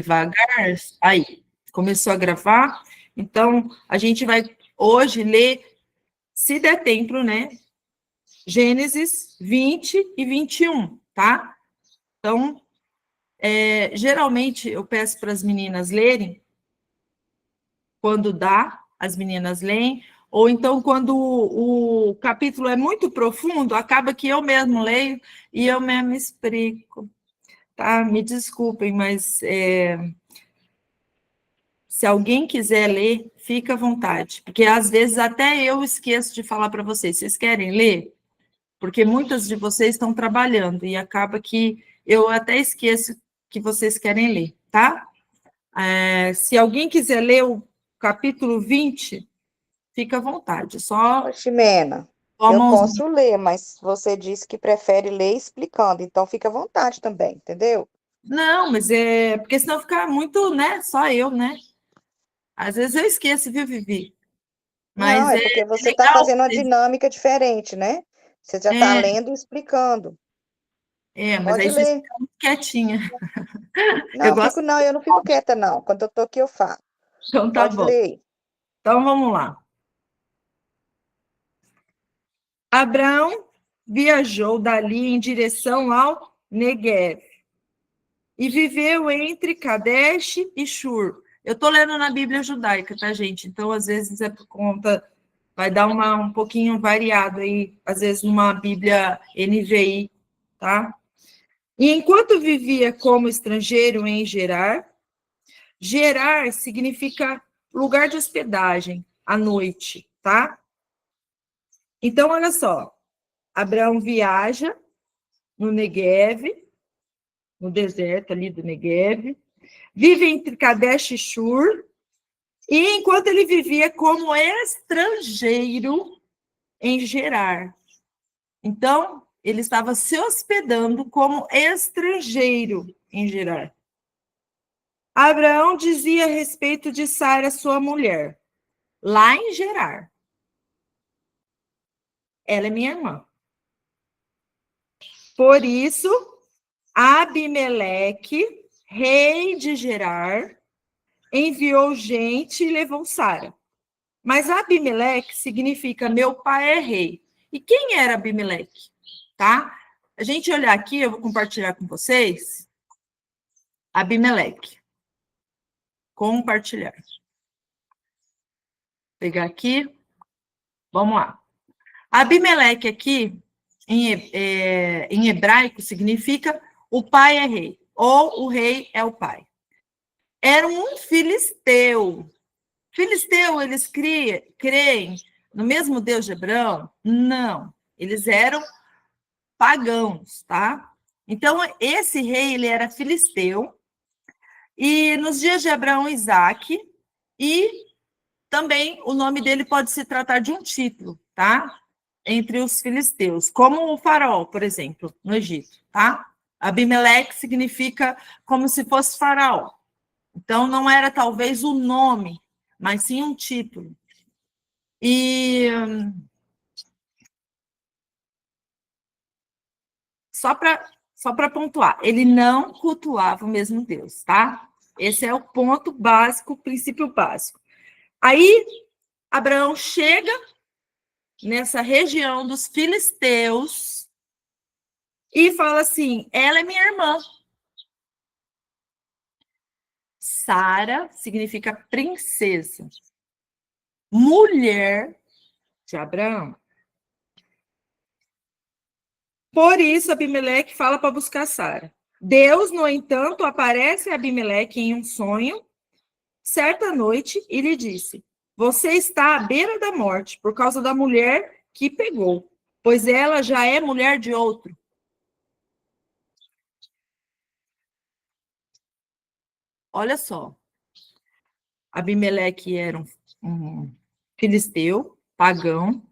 Devagar. Aí, começou a gravar. Então, a gente vai hoje ler, se der tempo, né? Gênesis 20 e 21, tá? Então, geralmente eu peço para as meninas lerem, quando dá, as meninas leem, ou então quando o capítulo é muito profundo, acaba que eu mesmo leio e eu mesmo explico, tá? Me desculpem, mas se alguém quiser ler, fica à vontade, porque às vezes até eu esqueço de falar para vocês. Vocês querem ler? Porque muitas de vocês estão trabalhando e acaba que eu até esqueço que vocês querem ler, tá? Se alguém quiser ler o capítulo 20, fica à vontade. Só Ô, Ximena, a eu mãozinha. posso ler, mas você disse que prefere ler explicando, então fica à vontade também, entendeu? Não, mas porque senão fica muito, né? Só eu, né? Às vezes eu esqueço, viu, Vivi? Não, Mas é é porque você está legal fazendo uma vocês. dinâmica diferente, né? Você já está É, lendo e explicando. mas Pode aí vocês ler. ficam muito quietinha. Eu Não, gosto. eu não fico quieta, não. Quando eu tô aqui, eu falo. Então tá Pode bom. ler. Então vamos lá. Abraão viajou dali em direção ao Neguev e viveu entre Kadesh e Shur. Eu estou lendo na Bíblia judaica, tá, gente? Então, às vezes, é por conta, vai dar um pouquinho variado aí, às vezes, numa Bíblia NVI, tá? E enquanto vivia como estrangeiro em Gerar, Gerar significa lugar de hospedagem, à noite, tá? Então, olha só, Abraão viaja no Negev, no deserto ali do Negev, vive entre Kadesh e Shur, e enquanto ele vivia como estrangeiro em Gerar. Então, ele estava se hospedando como estrangeiro em Gerar. Abraão dizia a respeito de Sara, sua mulher, lá em Gerar. Ela é minha irmã. Por isso, Abimeleque, rei de Gerar, enviou gente e levou Sara. Mas Abimeleque significa meu pai é rei. E quem era Abimeleque? Tá? A gente olhar aqui, eu vou compartilhar com vocês. Abimeleque. Compartilhar. Vou pegar aqui. Vamos lá. Abimeleque aqui, em hebraico, significa o pai é rei, ou o rei é o pai. Era um filisteu. Filisteu, eles creem no mesmo Deus de Abraão? Não. Eles eram pagãos, tá? Então, esse rei, ele era filisteu, e nos dias de Abraão e Isaac, e também o nome dele pode se tratar de um título, tá? Entre os filisteus, como o faraó, por exemplo, no Egito, tá? Abimeleque significa como se fosse faraó. Então, não era talvez o nome, mas sim um título. E só para pontuar, ele não cultuava o mesmo Deus, tá? Esse é o ponto básico, o princípio básico. Aí, Abraão chega nessa região dos filisteus e fala assim: ela é minha irmã. Sara significa princesa, mulher de Abraão. Por isso, Abimeleque fala para buscar Sara. Deus, no entanto, aparece a Abimeleque em um sonho, certa noite, e lhe disse: você está à beira da morte por causa da mulher que pegou, pois ela já é mulher de outro. Olha só, Abimeleque era um filisteu, pagão,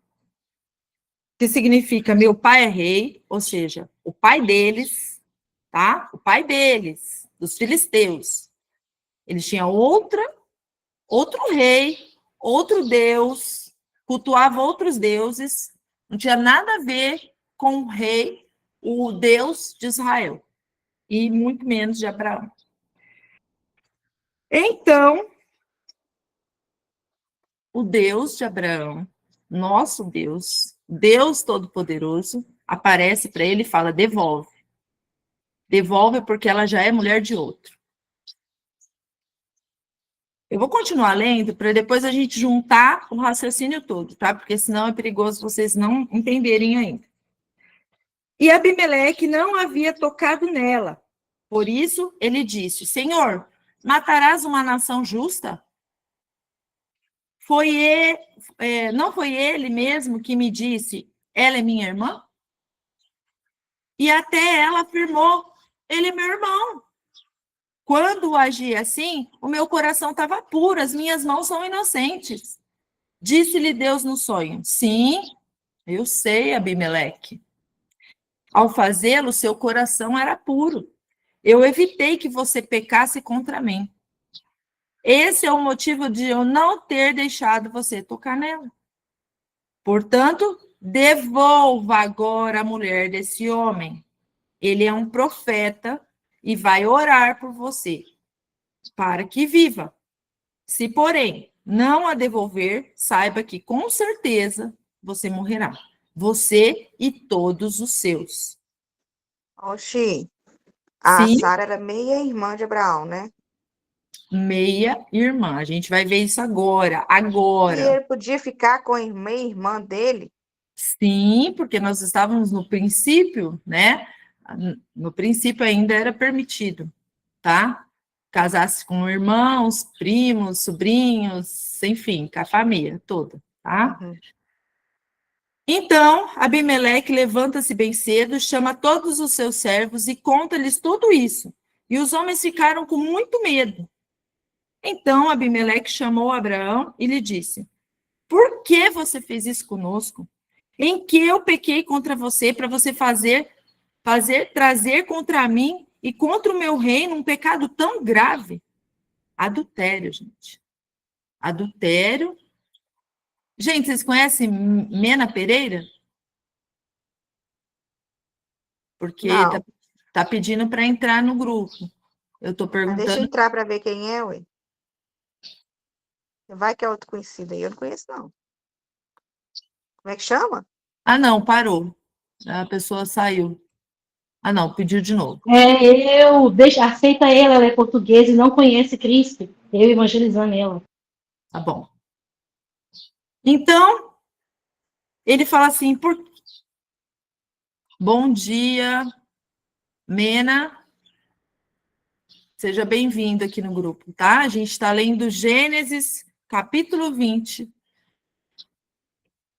que significa meu pai é rei, ou seja, o pai deles, tá? O pai deles, dos filisteus. Eles tinham outro rei, outro deus, cultuava outros deuses, não tinha nada a ver com o rei, o Deus de Israel, e muito menos de Abraão. Então, o Deus de Abraão, nosso Deus, Deus Todo-Poderoso, aparece para ele e fala: devolve. Devolve porque ela já é mulher de outro. Eu vou continuar lendo para depois a gente juntar o raciocínio todo, tá? Porque senão é perigoso vocês não entenderem ainda. E Abimeleque não havia tocado nela. Por isso ele disse: Senhor, matarás uma nação justa? Não foi ele mesmo que me disse: ela é minha irmã? E até ela afirmou: ele é meu irmão. Quando agi assim, o meu coração estava puro, as minhas mãos são inocentes. Disse-lhe Deus no sonho: sim, eu sei, Abimeleque. Ao fazê-lo, seu coração era puro. Eu evitei que você pecasse contra mim. Esse é o motivo de eu não ter deixado você tocar nela. Portanto, devolva agora a mulher desse homem. Ele é um profeta e vai orar por você, para que viva. Se, porém, não a devolver, saiba que com certeza você morrerá. Você e todos os seus. Oxi, a Sim, Sara era meia-irmã de Abraão, né? meia irmã. A gente vai ver isso agora. E Agora. ele podia ficar com a meia-irmã dele? Sim, porque nós estávamos no princípio, né? No princípio ainda era permitido, tá? Casasse com irmãos, primos, sobrinhos, enfim, com a família toda, tá? Uhum. Então, Abimeleque levanta-se bem cedo, chama todos os seus servos e conta-lhes tudo isso. E os homens ficaram com muito medo. Então, Abimeleque chamou Abraão e lhe disse: por que você fez isso conosco? Em que eu pequei contra você para você trazer contra mim e contra o meu reino um pecado tão grave? Adultério, gente. Adultério. Gente, vocês conhecem Mena Pereira? Porque Não, tá pedindo para entrar no grupo. Eu estou mas deixa eu perguntando. entrar para ver quem é, ué. Vai que é outro conhecido aí, eu não conheço, não. Como é que chama? Ah, não, parou. A pessoa saiu. Ah, não, pediu de novo. Aceita ela é portuguesa e não conhece Cristo. Eu evangelizando ela. Tá bom. Então, ele fala assim: bom dia, Mena. Seja bem-vindo aqui no grupo, tá? A gente está lendo Gênesis, capítulo 20.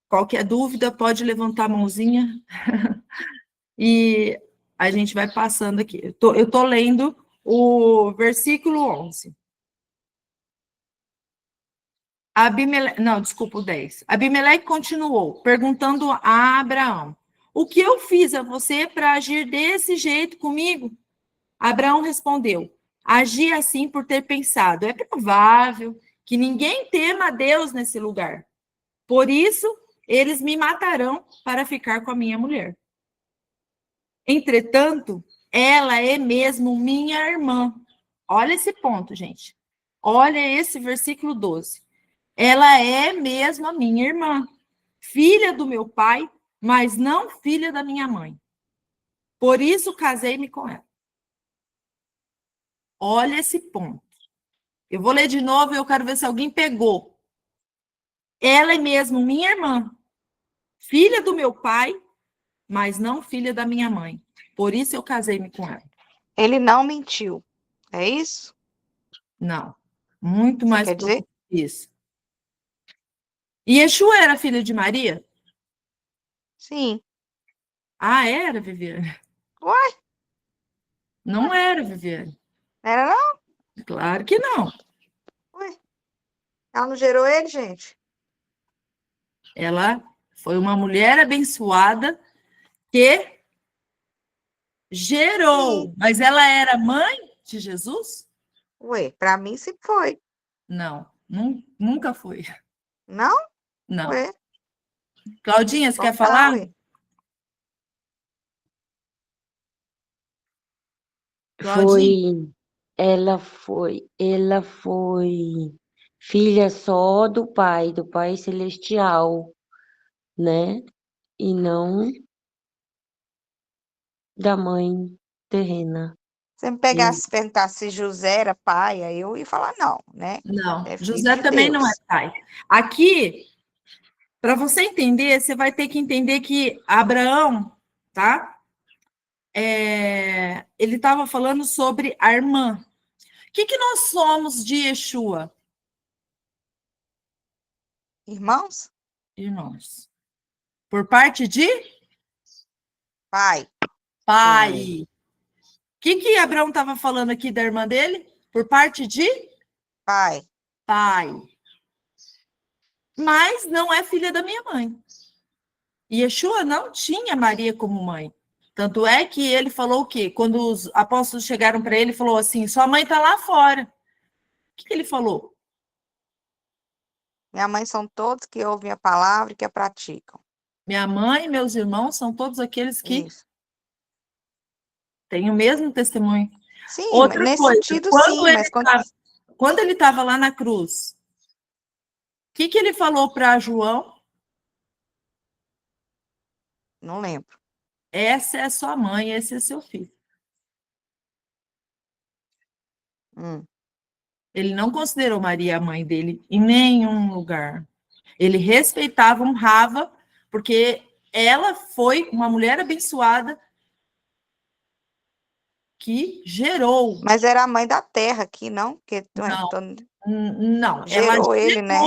Qualquer dúvida, pode levantar a mãozinha. E a gente vai passando aqui. Eu tô lendo o versículo 11. Não, desculpa, o 10. Abimeleque continuou, perguntando a Abraão: o que eu fiz a você para agir desse jeito comigo? Abraão respondeu: agi assim por ter pensado, é provável que ninguém tema a Deus nesse lugar. Por isso, eles me matarão para ficar com a minha mulher. Entretanto, ela é mesmo minha irmã. Olha esse ponto, gente. Olha esse versículo 12. Ela é mesmo a minha irmã, filha do meu pai, mas não filha da minha mãe. Por isso casei-me com ela. Olha esse ponto. Eu vou ler de novo e eu quero ver se alguém pegou. Ela é mesmo minha irmã, filha do meu pai, mas não filha da minha mãe. Por isso eu casei-me com ela. Ele não mentiu. É isso? Não. Muito Você mais quer dizer? profundo que isso. E Yeshua era filho de Maria? Sim. Ah, era, Viviane? Uai, Não era, Viviane. era não? Claro que não. Ué, ela não gerou ele, gente? Ela foi uma mulher abençoada que Sim. gerou. Mas ela era mãe de Jesus? Ué, para mim sempre foi. Não, nunca foi. Não? Não. Ué, Claudinha, você então quer tá, falar? ué. Claudinha? Foi. ela foi filha só do Pai Celestial, né? E não da mãe terrena. Se me E pegasse e perguntasse se José era pai, aí eu ia falar não, né? Não, É filho José de também não é Deus. pai. Aqui, para você entender, você vai ter que entender que Abraão, tá? Ele estava falando sobre a irmã. O que nós somos de Yeshua, Irmãos? irmãos? Por parte de Pai. pai. O que Abraão estava falando aqui da irmã dele? Por parte de Pai. pai. Mas não é filha da minha mãe. E Yeshua não tinha Maria como mãe. Tanto é que ele falou o quê? Quando os apóstolos chegaram para ele, falou assim: sua mãe está lá fora. O que ele falou? Minha mãe são todos que ouvem a palavra e que a praticam. Minha mãe e meus irmãos são todos aqueles que Isso. têm o mesmo testemunho. Sim, Outra nesse coisa, sentido, sim, mas quando ele estava lá na cruz, o que ele falou para João? não lembro. Essa é sua mãe, esse é seu filho. Hum. Ele não considerou Maria a mãe dele em nenhum lugar. Ele respeitava, honrava, porque ela foi uma mulher abençoada que gerou. Mas era a mãe da terra aqui, não? Porque Não, gerou ele, né?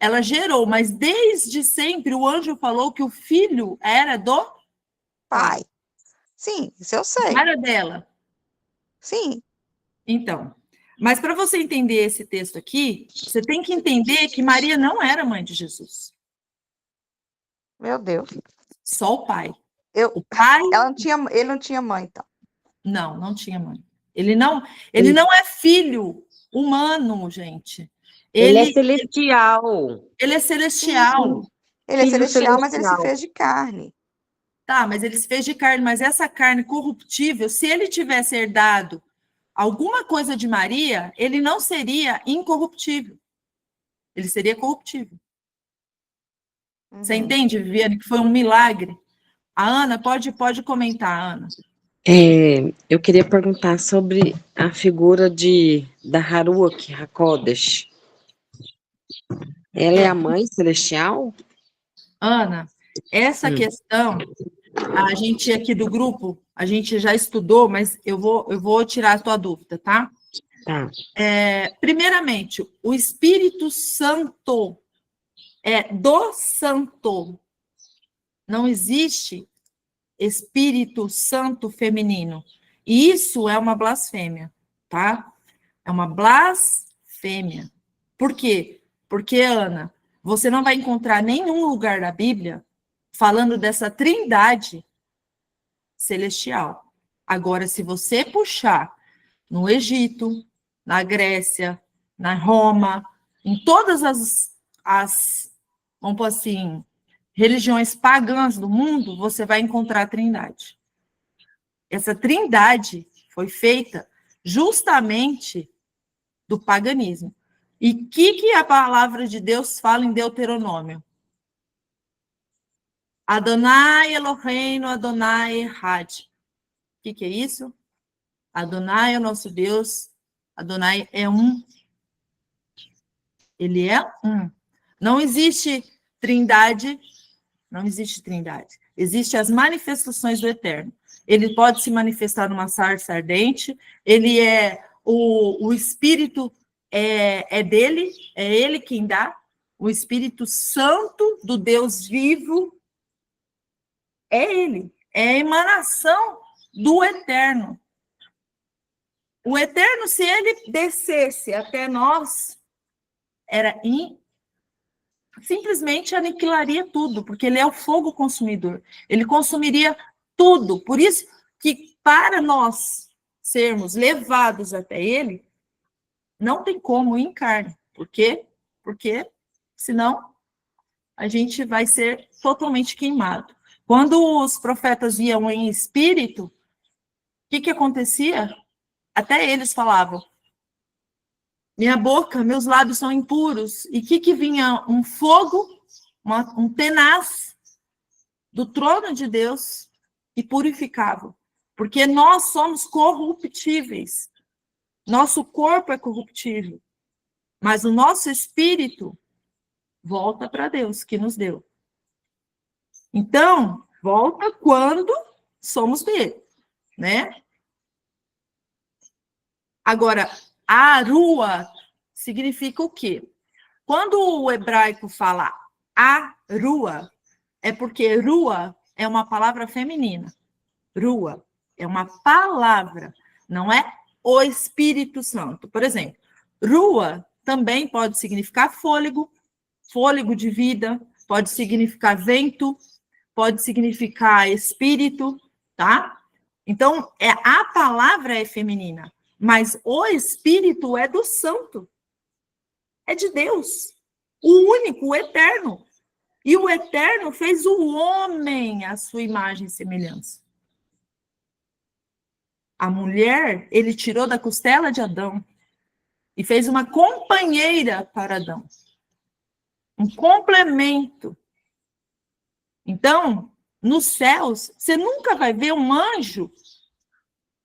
Ela gerou, mas desde sempre o anjo falou que o filho era do Pai. Sim, isso eu não sei. era dela. Sim. Então, mas para você entender esse texto aqui, você tem que entender que Maria não era mãe de Jesus. Meu Deus. Só o pai. Eu, O pai ele não tinha mãe, então. não tinha mãe. Ele não é filho humano, gente. ele é Ele celestial. é Sim, celestial. ele é Filho celestial, mas ele se celestial. fez de carne. Tá, mas ele se fez de carne, mas essa carne corruptível, se ele tivesse herdado alguma coisa de Maria, ele não seria incorruptível. Ele seria corruptível. Você Uhum. entende, Viviane, que foi um milagre? A Ana, pode comentar, Ana. Eu queria perguntar sobre a figura da Haruach HaKodesh. Ela é a mãe celestial? Ana, essa questão, a gente aqui do grupo, a gente já estudou, mas eu vou tirar a tua dúvida, tá? Tá. Primeiramente, o Espírito Santo é do Santo. Não existe Espírito Santo feminino. E isso é uma blasfêmia, tá? É uma blasfêmia. Por quê? Porque, Ana, você não vai encontrar nenhum lugar da Bíblia falando dessa trindade celestial. Agora, se você puxar no Egito, na Grécia, na Roma, em todas as vamos pôr assim, religiões pagãs do mundo, você vai encontrar a trindade. Essa trindade foi feita justamente do paganismo. E o que a palavra de Deus fala em Deuteronômio? Adonai Eloheinu, Adonai Echad. O que é isso? Adonai é o nosso Deus, Adonai é um. Ele é um. Não existe trindade, não existe trindade. Existem as manifestações do Eterno. Ele pode se manifestar numa sarça ardente, ele é o Espírito é dele, é ele quem dá, o Espírito Santo do Deus vivo é ele, é a emanação do Eterno. O Eterno, se ele descesse até nós, simplesmente aniquilaria tudo, porque ele é o fogo consumidor. Ele consumiria tudo. Por isso que para nós sermos levados até ele, não tem como ir em carne. Por quê? Porque senão a gente vai ser totalmente queimado. Quando os profetas iam em espírito, o que acontecia? até eles falavam, minha boca, meus lábios são impuros. E que vinha um fogo, um tenaz do trono de Deus e purificava. Porque nós somos corruptíveis. Nosso corpo é corruptível. Mas o nosso espírito volta para Deus, que nos deu. Então, volta quando somos dele, né? Agora, arua significa o quê? Quando o hebraico fala arua, é porque rua é uma palavra feminina. Rua é uma palavra, não é o Espírito Santo. Por exemplo, rua também pode significar fôlego, fôlego de vida, pode significar vento, pode significar espírito, tá? Então, a palavra é feminina, mas o espírito é do santo. É de Deus, o único, o eterno. E o eterno fez o homem à sua imagem e semelhança. A mulher, ele tirou da costela de Adão e fez uma companheira para Adão. Um complemento. Então, nos céus, você nunca vai ver um anjo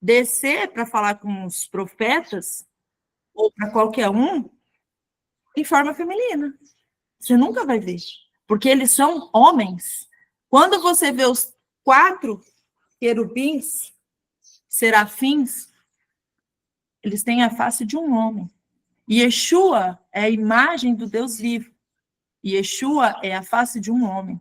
descer para falar com os profetas, ou para qualquer um, em forma feminina. Você nunca vai ver. Porque eles são homens. Quando você vê os 4 querubins, serafins, eles têm a face de um homem. E Yeshua é a imagem do Deus vivo. E Yeshua é a face de um homem.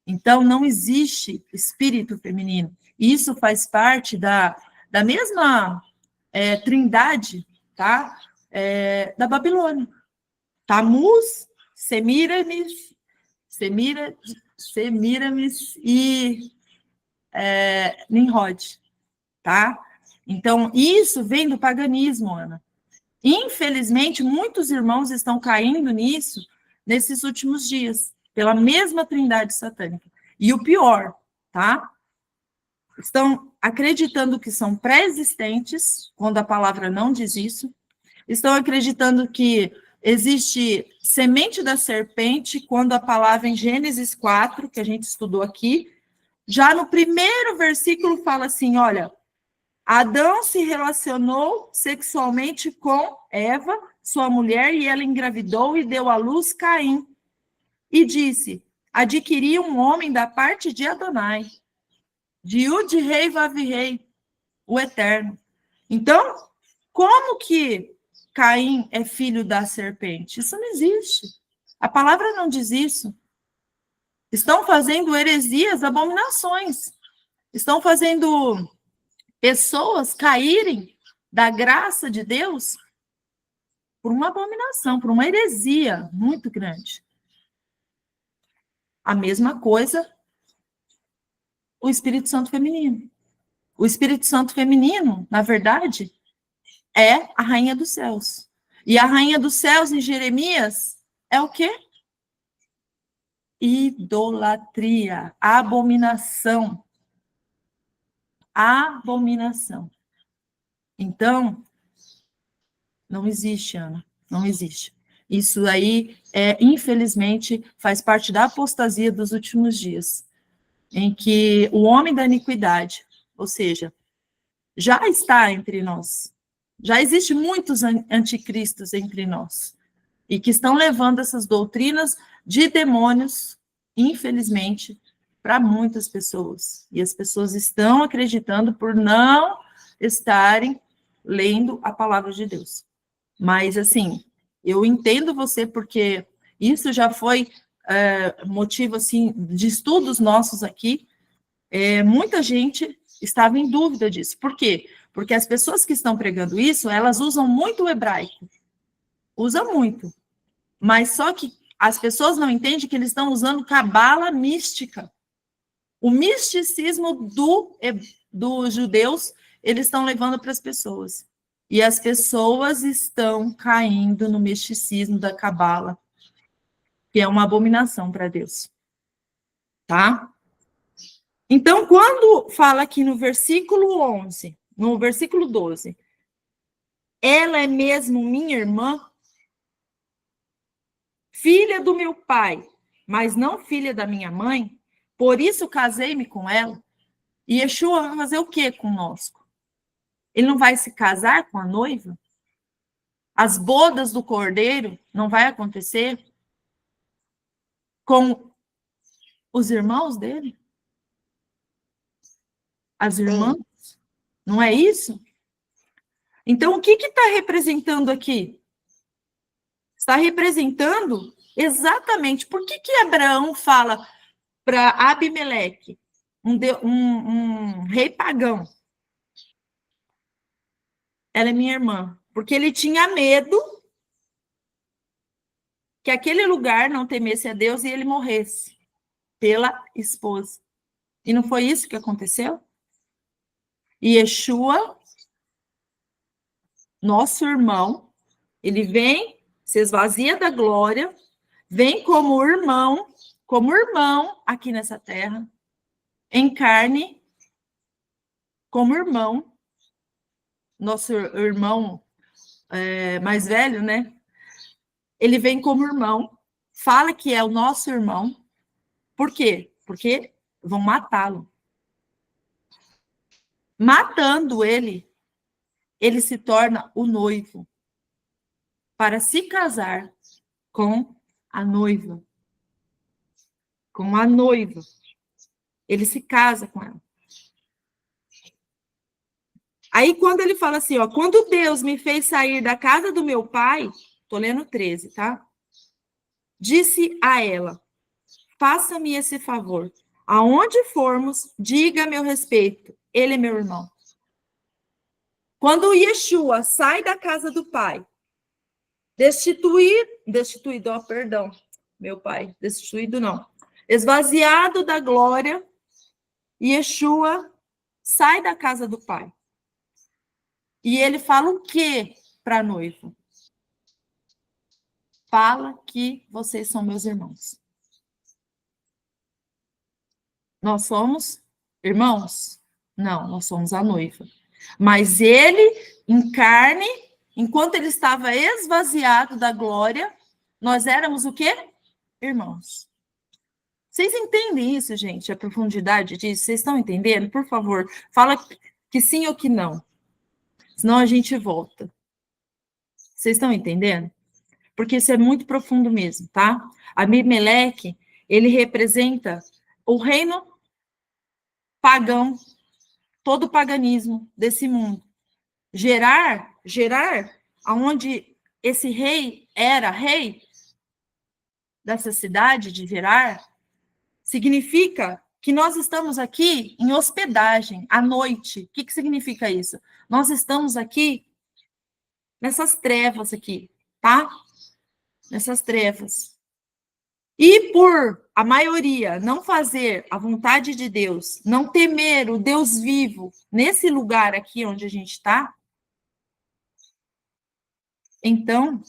Então, não existe espírito feminino. Isso faz parte da mesma trindade, tá? Da Babilônia. Tamuz, Semiramis e Nimrod, tá? Então, isso vem do paganismo, Ana. Infelizmente, muitos irmãos estão caindo nisso nesses últimos dias, pela mesma trindade satânica. E o pior, tá? Estão acreditando que são pré-existentes, quando a palavra não diz isso. Estão acreditando que existe semente da serpente, quando a palavra em Gênesis 4, que a gente estudou aqui, já no primeiro versículo fala assim, olha, Adão se relacionou sexualmente com Eva, sua mulher, e ela engravidou e deu à luz Caim. E disse, adquiri um homem da parte de Adonai, de Yud-Rei Vav-Rei, o Eterno. Então, como que Caim é filho da serpente? Isso não existe. A palavra não diz isso. Estão fazendo heresias, abominações. Estão fazendo pessoas caírem da graça de Deus por uma abominação, por uma heresia muito grande. A mesma coisa, o Espírito Santo feminino. O Espírito Santo feminino, na verdade, é a rainha dos céus. E a rainha dos céus, em Jeremias, é o quê? Idolatria, abominação. Abominação. Então, não existe, Ana, não existe. Isso aí, infelizmente, faz parte da apostasia dos últimos dias, em que o homem da iniquidade, ou seja, já está entre nós. Já existem muitos anticristos entre nós, e que estão levando essas doutrinas de demônios, infelizmente, para muitas pessoas. E as pessoas estão acreditando por não estarem lendo a palavra de Deus. Mas, assim, eu entendo você, porque isso já foi motivo, assim, de estudos nossos aqui. Muita gente estava em dúvida disso. Por quê? Porque as pessoas que estão pregando isso, elas usam muito o hebraico. Usam muito. Mas só que as pessoas não entendem que eles estão usando cabala mística. O misticismo dos judeus, eles estão levando para as pessoas. E as pessoas estão caindo no misticismo da cabala, que é uma abominação para Deus. Tá? Então, quando fala aqui no versículo 11, no versículo 12, ela é mesmo minha irmã, filha do meu pai, mas não filha da minha mãe, por isso casei-me com ela. E Yeshua vai fazer o que conosco? Ele não vai se casar com a noiva? As bodas do cordeiro não vai acontecer com os irmãos dele? As irmãs? Sim. Não é isso? Então, o que está representando aqui? Está representando exatamente por que Abraão fala para Abimeleque, um rei pagão, ela é minha irmã, porque ele tinha medo que aquele lugar não temesse a Deus e ele morresse pela esposa. E não foi isso que aconteceu? E Yeshua, nosso irmão, ele vem, se esvazia da glória, vem como irmão aqui nessa terra, em carne, como irmão, nosso irmão mais velho, né? Ele vem como irmão, fala que é o nosso irmão. Por quê? Porque vão matá-lo. Matando ele, ele se torna o noivo para se casar com a noiva. Com a noiva. Ele se casa com ela. Aí, quando ele fala assim, ó, quando Deus me fez sair da casa do meu pai, tô lendo 13, tá? Disse a ela, faça-me esse favor. Aonde formos, diga a meu respeito. Ele é meu irmão. Quando Yeshua sai da casa do pai, destituído, ó, perdão, meu pai, destituído não. Esvaziado da glória, Yeshua sai da casa do pai. E ele fala o quê para a noiva? Fala que vocês são meus irmãos. Nós somos irmãos? Não, nós somos a noiva. Mas ele, em carne, enquanto ele estava esvaziado da glória, nós éramos o quê? Irmãos. Vocês entendem isso, gente? A profundidade disso? Vocês estão entendendo? Por favor, fala que sim ou que não. Senão a gente volta. Vocês estão entendendo? Porque isso é muito profundo mesmo, tá? Abimeleque, ele representa o reino pagão, todo o paganismo desse mundo. Gerar, aonde esse rei era rei dessa cidade de Gerar, significa que nós estamos aqui em hospedagem à noite. O que significa isso? Nós estamos aqui nessas trevas aqui, tá? Nessas trevas. E por a maioria não fazer a vontade de Deus, não temer o Deus vivo nesse lugar aqui onde a gente está, então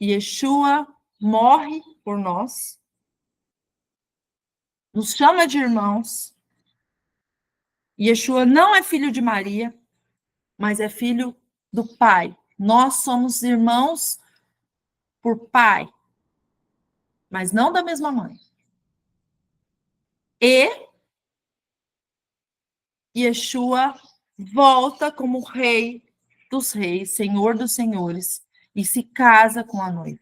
Yeshua morre por nós, nos chama de irmãos. Yeshua não é filho de Maria, mas é filho do Pai. Nós somos irmãos por pai, mas não da mesma mãe. E Yeshua volta como rei dos reis, senhor dos senhores, e se casa com a noiva.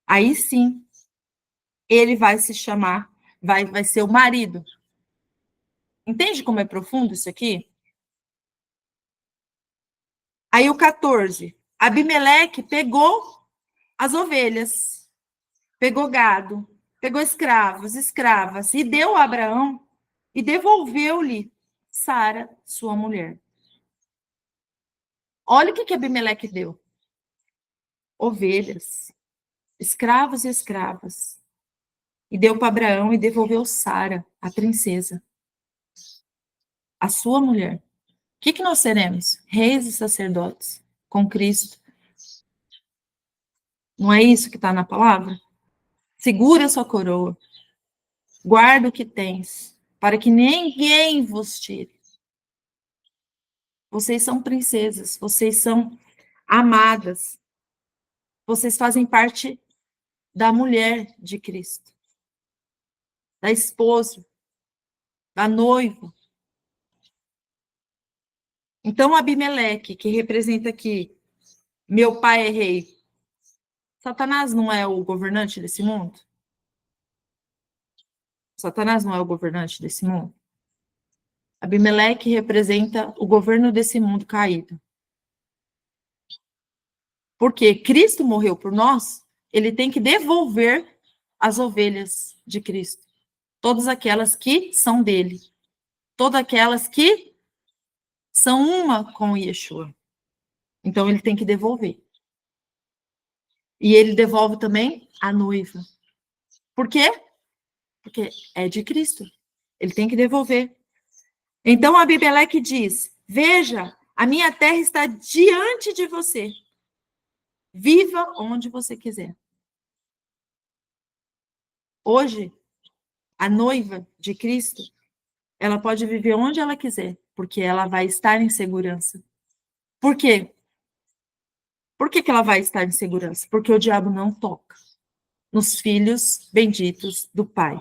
Aí sim, ele vai se chamar, vai ser o marido. Entende como é profundo isso aqui? Aí o 14. Abimeleque pegou as ovelhas, pegou gado, pegou escravos, escravas, e deu a Abraão, e devolveu-lhe Sara, sua mulher. Olha o que Abimeleque deu. Ovelhas, escravos e escravas. E deu para Abraão e devolveu Sara, a princesa, a sua mulher. O que nós seremos? Reis e sacerdotes com Cristo. Não é isso que está na palavra? Segura a sua coroa. Guarda o que tens, para que ninguém vos tire. Vocês são princesas, vocês são amadas. Vocês fazem parte da mulher de Cristo, da esposa, da noiva. Então, Abimeleque, que representa aqui, meu pai é rei. Satanás não é o governante desse mundo? Satanás não é o governante desse mundo? Abimeleque representa o governo desse mundo caído. Porque Cristo morreu por nós, ele tem que devolver as ovelhas de Cristo. Todas aquelas que são dele. Todas aquelas que são uma com Yeshua. Então, ele tem que devolver. E ele devolve também a noiva. Por quê? Porque é de Cristo. Ele tem que devolver. Então, Abimeleque diz, veja, a minha terra está diante de você. Viva onde você quiser. Hoje, a noiva de Cristo, ela pode viver onde ela quiser, porque ela vai estar em segurança. Por quê? Por que ela vai estar em segurança? Porque o diabo não toca nos filhos benditos do Pai.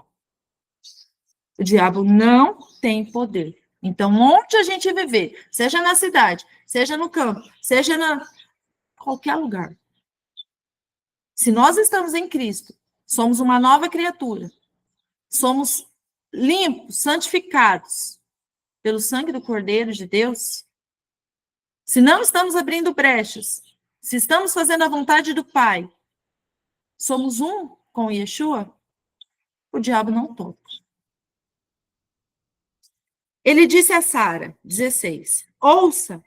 O diabo não tem poder. Então, onde a gente viver, seja na cidade, seja no campo, seja em qualquer lugar. Se nós estamos em Cristo, somos uma nova criatura, somos limpos, santificados pelo sangue do Cordeiro de Deus, se não estamos abrindo brechas, se estamos fazendo a vontade do Pai, somos um com Yeshua, o diabo não toca. Ele disse a Sara, 16, ouça,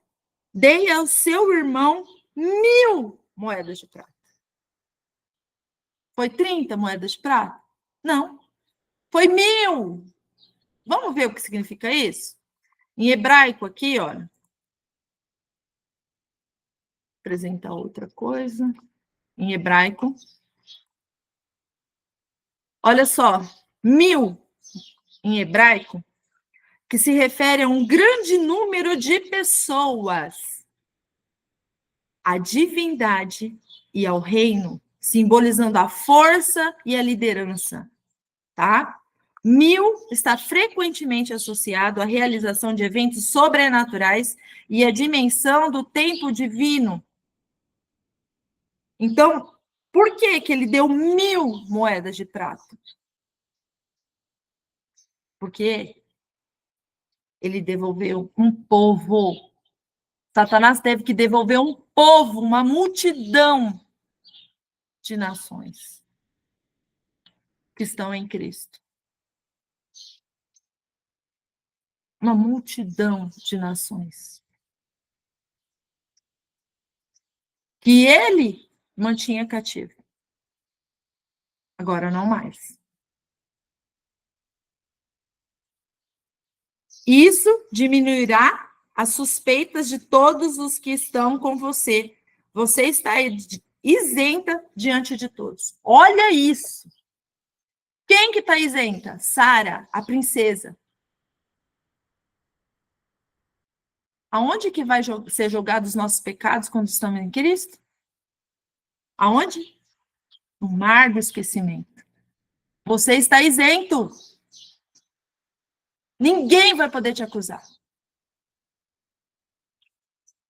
dei ao seu irmão 1000 moedas de prata. Foi 30 moedas de prata? Não. Foi 1000. Vamos ver o que significa isso? Em hebraico aqui, olha. Vou apresentar outra coisa. Em hebraico. Olha só. 1000 em hebraico, que se refere a um grande número de pessoas. A divindade e ao reino, simbolizando a força e a liderança, tá? 1000 está frequentemente associado à realização de eventos sobrenaturais e à dimensão do tempo divino. Então, por que ele deu 1000 moedas de prata? Porque ele devolveu um povo. Satanás teve que devolver um povo, uma multidão de nações que estão em Cristo. Uma multidão de nações. Que ele mantinha cativo. Agora não mais. Isso diminuirá as suspeitas de todos os que estão com você. Você está isenta diante de todos. Olha isso. Quem que está isenta? Sara, a princesa. Aonde que vai ser jogados os nossos pecados quando estamos em Cristo? Aonde? No mar do esquecimento. Você está isento. Ninguém vai poder te acusar.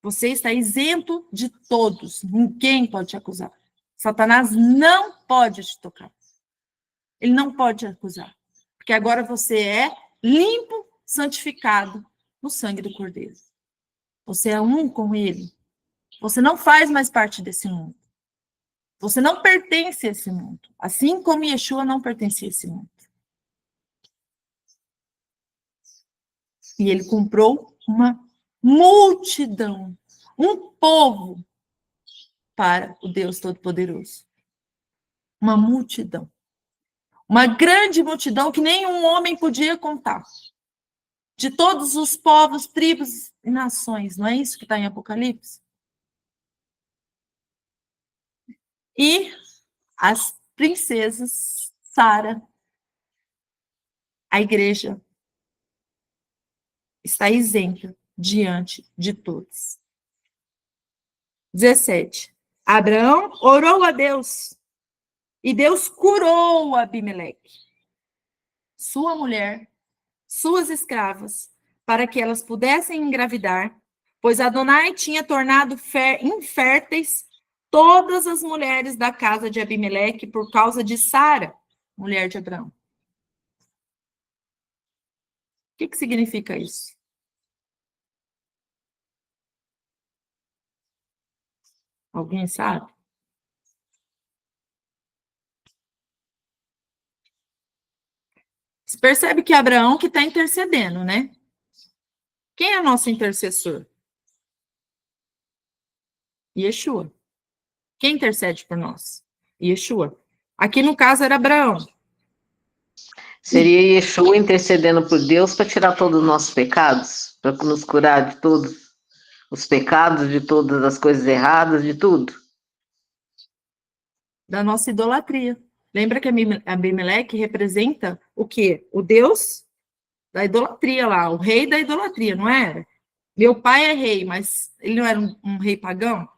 Você está isento de todos. Ninguém pode te acusar. Satanás não pode te tocar. Ele não pode te acusar. Porque agora você é limpo, santificado no sangue do Cordeiro. Você é um com ele. Você não faz mais parte desse mundo. Você não pertence a esse mundo. Assim como Yeshua não pertencia a esse mundo. E ele comprou uma multidão, um povo para o Deus Todo-Poderoso. Uma multidão. Uma grande multidão que nenhum homem podia contar. De todos os povos, tribos e nações. Não é isso que está em Apocalipse? E as princesas, Sara, a igreja, está isenta diante de todos. 17. Abraão orou a Deus e Deus curou Abimeleque, sua mulher, suas escravas, para que elas pudessem engravidar, pois Adonai tinha tornado inférteis todas as mulheres da casa de Abimeleque por causa de Sara, mulher de Abraão. O que significa isso? Alguém sabe? Você percebe que é Abraão que está intercedendo, né? Quem é nosso intercessor? Yeshua. Quem intercede por nós? Yeshua. Aqui no caso era Abraão. Seria Yeshua intercedendo por Deus para tirar todos os nossos pecados, para nos curar de todos os pecados, de todas as coisas erradas, de tudo. Da nossa idolatria. Lembra que Abimeleque representa o quê? O Deus da idolatria lá, o rei da idolatria, não era? Meu pai é rei, mas ele não era um rei pagão?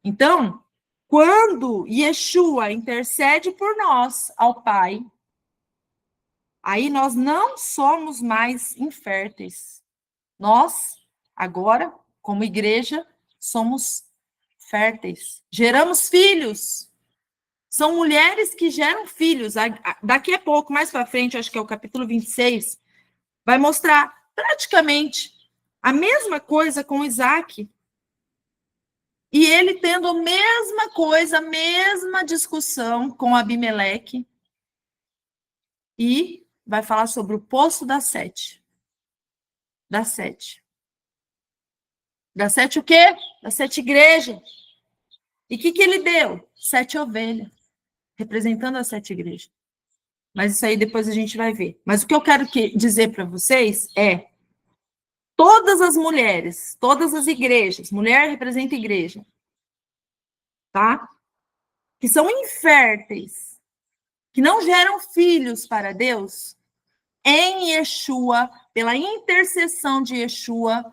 Então, quando Yeshua intercede por nós ao Pai, aí nós não somos mais inférteis. Nós, agora, como igreja, somos férteis. Geramos filhos. São mulheres que geram filhos. Daqui a pouco, mais para frente, acho que é o capítulo 26, vai mostrar praticamente a mesma coisa com Isaac. E ele tendo a mesma coisa, a mesma discussão com Abimeleque. E vai falar sobre o poço da Sete. Da Sete. Da Sete o quê? Da Sete igreja. E o que ele deu? 7 ovelhas. Representando as 7 igrejas. Mas isso aí depois a gente vai ver. Mas o que eu quero dizer para vocês é todas as mulheres, todas as igrejas, mulher representa igreja, tá? Que são inférteis, que não geram filhos para Deus, em Yeshua, pela intercessão de Yeshua,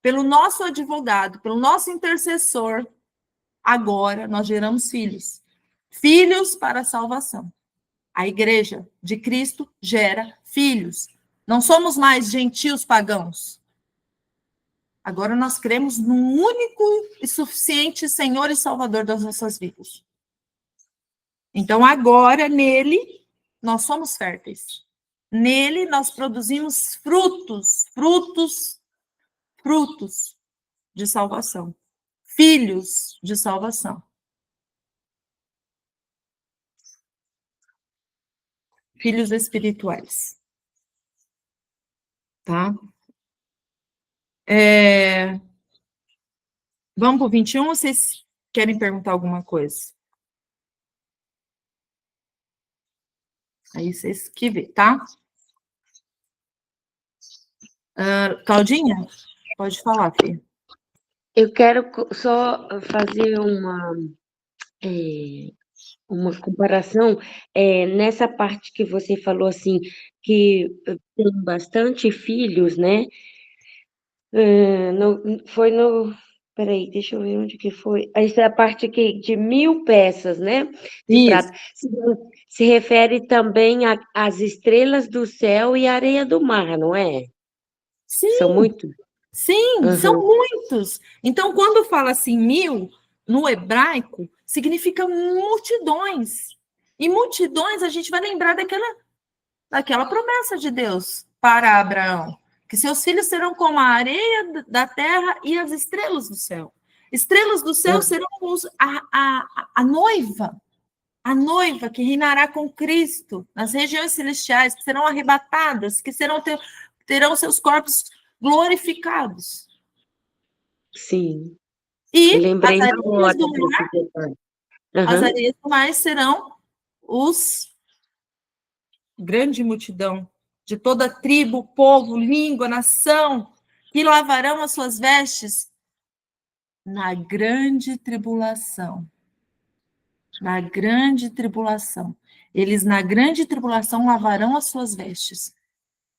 pelo nosso advogado, pelo nosso intercessor, agora nós geramos filhos. Filhos para a salvação. A igreja de Cristo gera filhos. Não somos mais gentios pagãos. Agora nós cremos no único e suficiente Senhor e Salvador das nossas vidas. Então agora, nele, nós somos férteis. Nele nós produzimos frutos de salvação. Filhos de salvação. Filhos espirituais. Tá? Vamos para o 21 ou vocês querem perguntar alguma coisa? Aí vocês que vê, tá? Claudinha, pode falar, filha. Eu quero só fazer uma comparação nessa parte que você falou assim, que tem bastante filhos, né? Peraí, deixa eu ver onde que foi. Essa é a parte aqui de 1000 peças, né? De prata. Se refere também às estrelas do céu e à areia do mar, não é? Sim. São muitos? Sim, são muitos. Então, quando fala assim 1000, no hebraico, significa multidões. E multidões, a gente vai lembrar daquela promessa de Deus para Abraão, que seus filhos serão como a areia da terra e as estrelas do céu. Estrelas do céu serão a noiva que reinará com Cristo nas regiões celestiais, que serão arrebatadas, que terão seus corpos glorificados. Sim. E eu lembrei as areias do mar, as areias do mar serão grande multidão de toda tribo, povo, língua, nação, que lavarão as suas vestes na grande tribulação. Na grande tribulação. Eles, na grande tribulação, lavarão as suas vestes.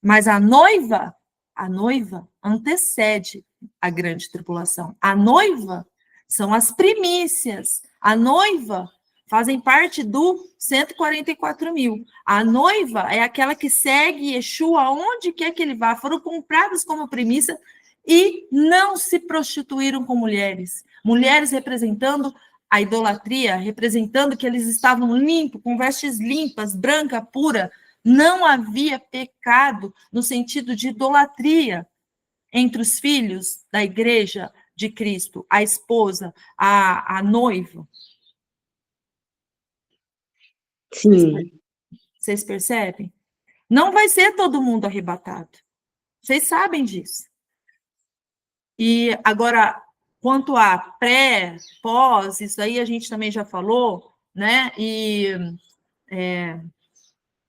Mas a noiva A noiva antecede a grande tribulação. A noiva são as primícias. A noiva fazem parte do 144 mil. A noiva é aquela que segue Yeshua aonde quer que ele vá. Foram compradas como primícia e não se prostituíram com mulheres. Mulheres representando a idolatria, representando que eles estavam limpos, com vestes limpas, branca, pura. Não havia pecado no sentido de idolatria entre os filhos da igreja de Cristo, a esposa, a noiva. Sim. Vocês percebem? Não vai ser todo mundo arrebatado. Vocês sabem disso. E agora, quanto a pré, pós, isso aí a gente também já falou, né? E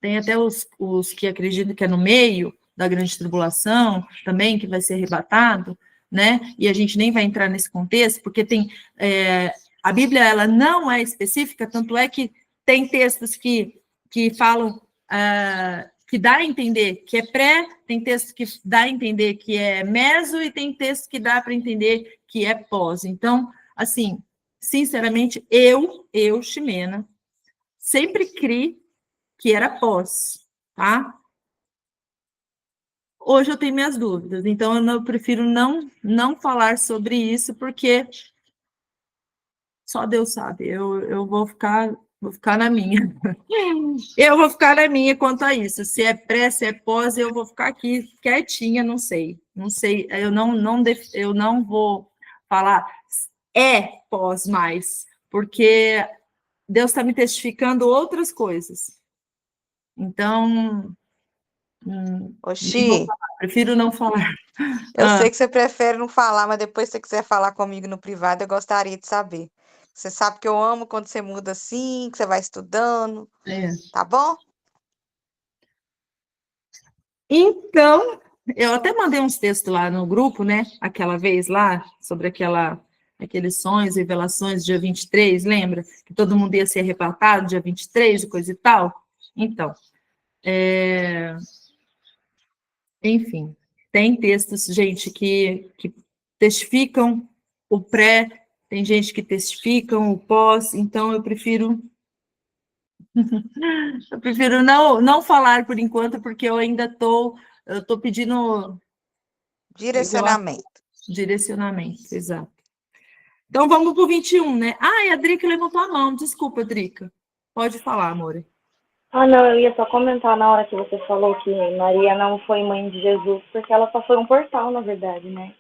tem até os que acreditam que é no meio da grande tribulação também, que vai ser arrebatado, né? E a gente nem vai entrar nesse contexto, porque tem a Bíblia ela não é específica, tanto é que tem textos que falam que dá a entender que é pré, tem textos que dá a entender que é meso e tem textos que dá para entender que é pós. Então, assim, sinceramente, eu, Ximena, sempre criei que era pós, tá? Hoje eu tenho minhas dúvidas, então eu prefiro não falar sobre isso, porque só Deus sabe, eu vou ficar na minha. Eu vou ficar na minha quanto a isso. Se é pré, se é pós, eu vou ficar aqui quietinha, não sei. Não sei, eu não vou falar pós mais, porque Deus está me testificando outras coisas. Então, Oxi, prefiro não falar. eu sei que você prefere não falar, mas depois se você quiser falar comigo no privado, eu gostaria de saber. Você sabe que eu amo quando você muda assim, que você vai estudando, É. tá bom? Então, eu até mandei uns textos lá no grupo, né? Aquela vez lá, sobre aqueles sonhos, revelações, dia 23, lembra? Que todo mundo ia ser arrebatado dia 23 e coisa e tal. Então, enfim, tem textos, gente, que testificam o pré, tem gente que testificam o pós, então eu prefiro não falar por enquanto, porque eu ainda estou pedindo Direcionamento. direcionamento, exato. Então vamos para o 21, né? Ah, e a Drica levantou a mão, desculpa, Drica. Pode falar, amor. Ah, não, eu ia só comentar na hora que você falou que Maria não foi mãe de Jesus, porque ela só foi um portal, na verdade, né?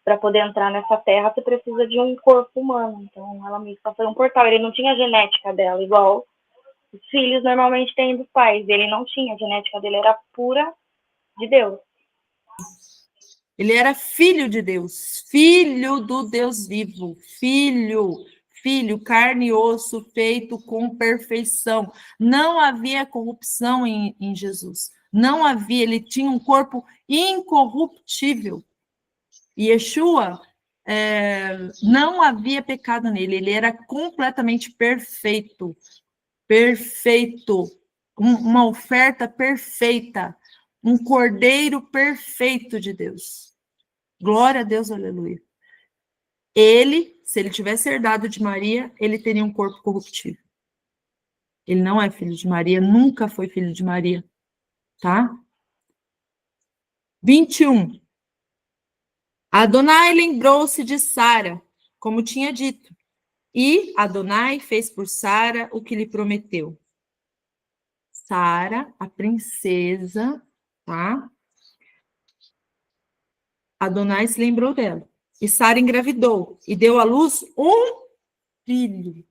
Para poder entrar nessa terra, você precisa de um corpo humano. Então, ela meio que só foi um portal. Ele não tinha a genética dela, igual os filhos normalmente têm dos pais. Ele não tinha, a genética dele era pura de Deus. Ele era filho de Deus, filho do Deus vivo, filho, carne e osso, feito com perfeição. Não havia corrupção em Jesus. Não havia, ele tinha um corpo incorruptível. E Yeshua, não havia pecado nele, ele era completamente perfeito. Perfeito. Uma oferta perfeita. Um cordeiro perfeito de Deus. Glória a Deus, aleluia. Ele, se ele tivesse herdado de Maria, ele teria um corpo corruptível. Ele não é filho de Maria, nunca foi filho de Maria, tá? 21. Adonai lembrou-se de Sara, como tinha dito, e Adonai fez por Sara o que lhe prometeu. Sara, a princesa, tá? Adonai se lembrou dela. E Sara engravidou e deu à luz um filho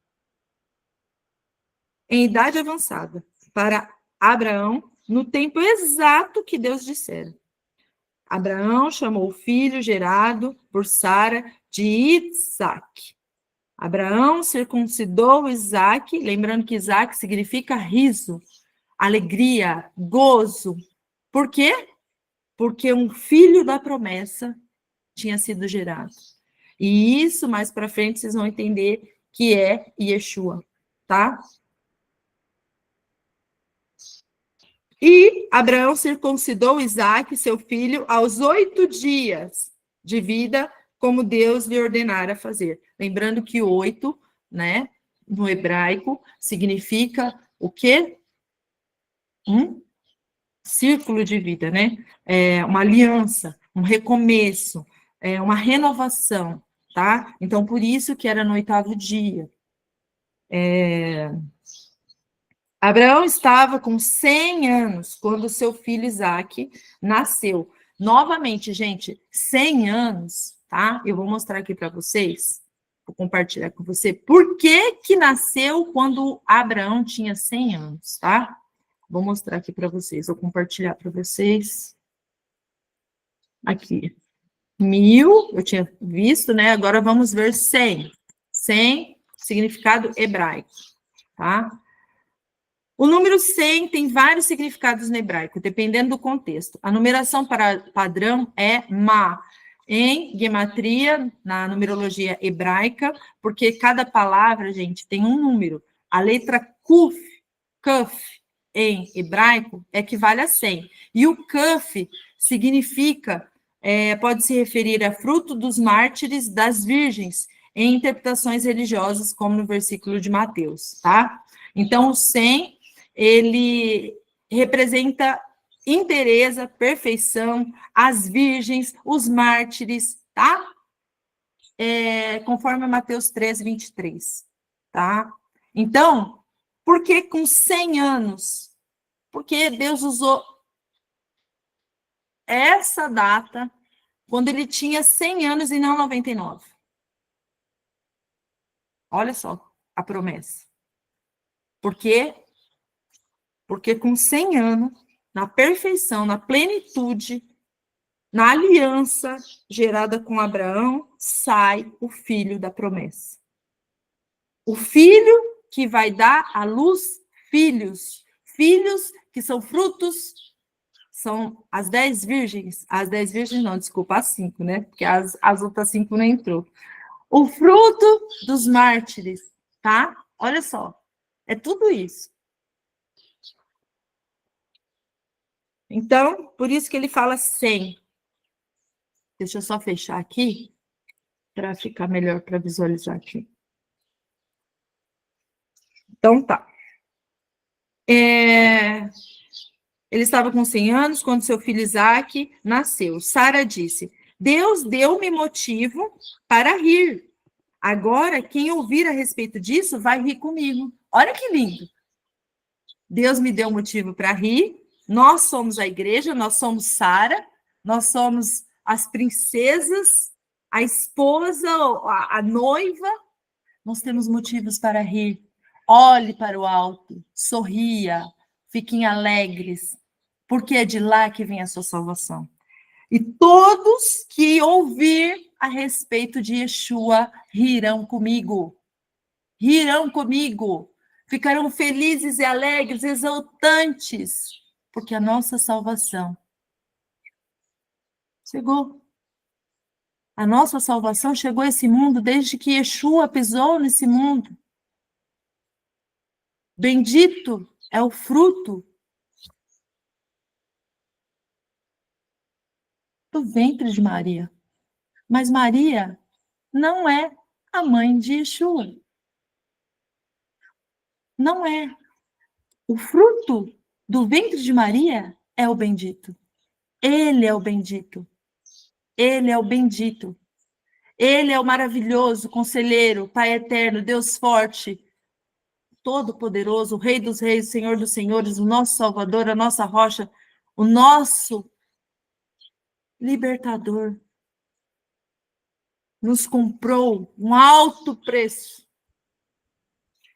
em idade avançada para Abraão no tempo exato que Deus dissera. Abraão chamou o filho gerado por Sara de Isaque. Abraão circuncidou Isaque, lembrando que Isaque significa riso, alegria, gozo. Por quê? Porque um filho da promessa tinha sido gerado. E isso, mais para frente, vocês vão entender que é Yeshua, tá? E Abraão circuncidou Isaque, seu filho, aos 8 dias de vida, como Deus lhe ordenara fazer. Lembrando que 8, né, no hebraico, significa o quê? Círculo de vida, né? Uma aliança, um recomeço, uma renovação, tá? Então, por isso que era no 8º dia. Abraão estava com 100 anos quando seu filho Isaque nasceu. Novamente, gente, 100 anos, tá? Eu vou mostrar aqui para vocês, vou compartilhar com você, por que que nasceu quando Abraão tinha 100 anos, tá? Vou mostrar aqui para vocês, vou compartilhar para vocês. Aqui. 1000, eu tinha visto, né? Agora vamos ver 100. 100, significado hebraico, tá? O número 100 tem vários significados no hebraico, dependendo do contexto. A numeração padrão é Ma, em gematria, na numerologia hebraica, porque cada palavra, gente, tem um número. A letra Kuf, em hebraico, equivale a 100. E o Kuf significa, pode se referir a fruto dos mártires das virgens, em interpretações religiosas, como no versículo de Mateus, tá? Então, o 100, ele representa inteireza, perfeição, as virgens, os mártires, tá? Conforme Mateus 13, 23, tá? Então, por que com 100 anos? Porque Deus usou essa data quando ele tinha 100 anos e não 99. Olha só a promessa. Por quê? Porque com 100 anos, na perfeição, na plenitude, na aliança gerada com Abraão, sai o filho da promessa. O filho que vai dar à luz filhos. Filhos que são frutos, são as 10 virgens. As 10 virgens não, desculpa, as 5, né? Porque as outras 5 não entrou. O fruto dos mártires, tá? Olha só, é tudo isso. Então, por isso que ele fala 100. Deixa eu só fechar aqui, para ficar melhor para visualizar aqui. Então, tá. Ele estava com 100 anos quando seu filho Isaque nasceu. Sara disse, Deus deu-me motivo para rir. Agora, quem ouvir a respeito disso vai rir comigo. Olha que lindo. Deus me deu motivo para rir. Nós somos a igreja, nós somos Sara, nós somos as princesas, a esposa, a noiva. Nós temos motivos para rir. Olhe para o alto, sorria, fiquem alegres, porque é de lá que vem a sua salvação. E todos que ouvir a respeito de Yeshua rirão comigo. Rirão comigo. Ficarão felizes e alegres, exultantes, porque a nossa salvação chegou. A nossa salvação chegou a esse mundo desde que Yeshua pisou nesse mundo. Bendito é o fruto do ventre de Maria. Mas Maria não é a mãe de Yeshua. Não é. O fruto do ventre de Maria é o bendito. Ele é o bendito. Ele é o bendito. Ele é o maravilhoso conselheiro, Pai eterno, Deus forte, todo-poderoso, o Rei dos reis, Senhor dos senhores, o nosso Salvador, a nossa rocha, o nosso libertador. Nos comprou um alto preço.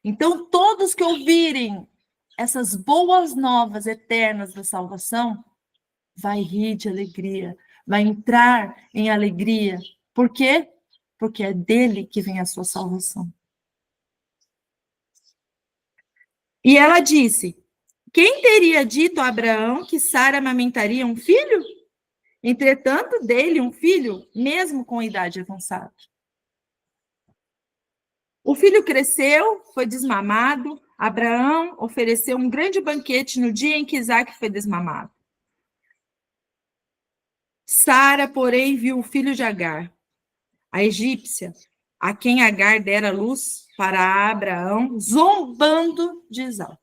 Então, todos que ouvirem essas boas novas eternas da salvação, vai rir de alegria, vai entrar em alegria. Por quê? Porque é dele que vem a sua salvação. E ela disse, quem teria dito a Abraão que Sara amamentaria um filho? Entretanto, dele um filho, mesmo com idade avançada. O filho cresceu, foi desmamado. Abraão ofereceu um grande banquete no dia em que Isaac foi desmamado. Sara, porém, viu o filho de Agar, a egípcia, a quem Agar dera luz para Abraão, zombando de Isaac.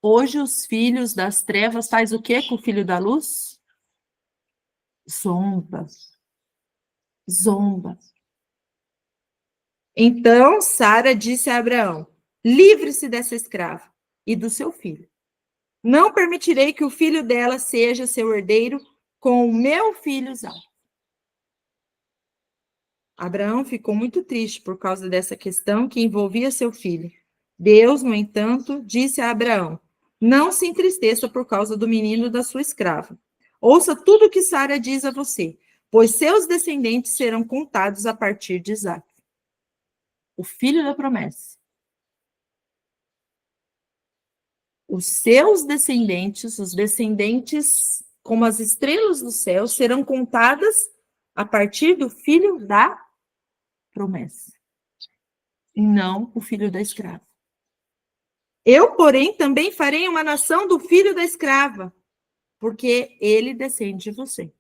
Hoje os filhos das trevas faz o quê com o filho da luz? Zomba. Zomba. Então Sara disse a Abraão: livre-se dessa escrava e do seu filho. Não permitirei que o filho dela seja seu herdeiro com o meu filho Isaque. Abraão ficou muito triste por causa dessa questão que envolvia seu filho. Deus, no entanto, disse a Abraão: não se entristeça por causa do menino da sua escrava. Ouça tudo o que Sara diz a você, pois seus descendentes serão contados a partir de Isaque, o filho da promessa. Os seus descendentes, os descendentes como as estrelas do céu, serão contadas a partir do filho da promessa, e não o filho da escrava. Eu, porém, também farei uma nação do filho da escrava, porque ele descende de você.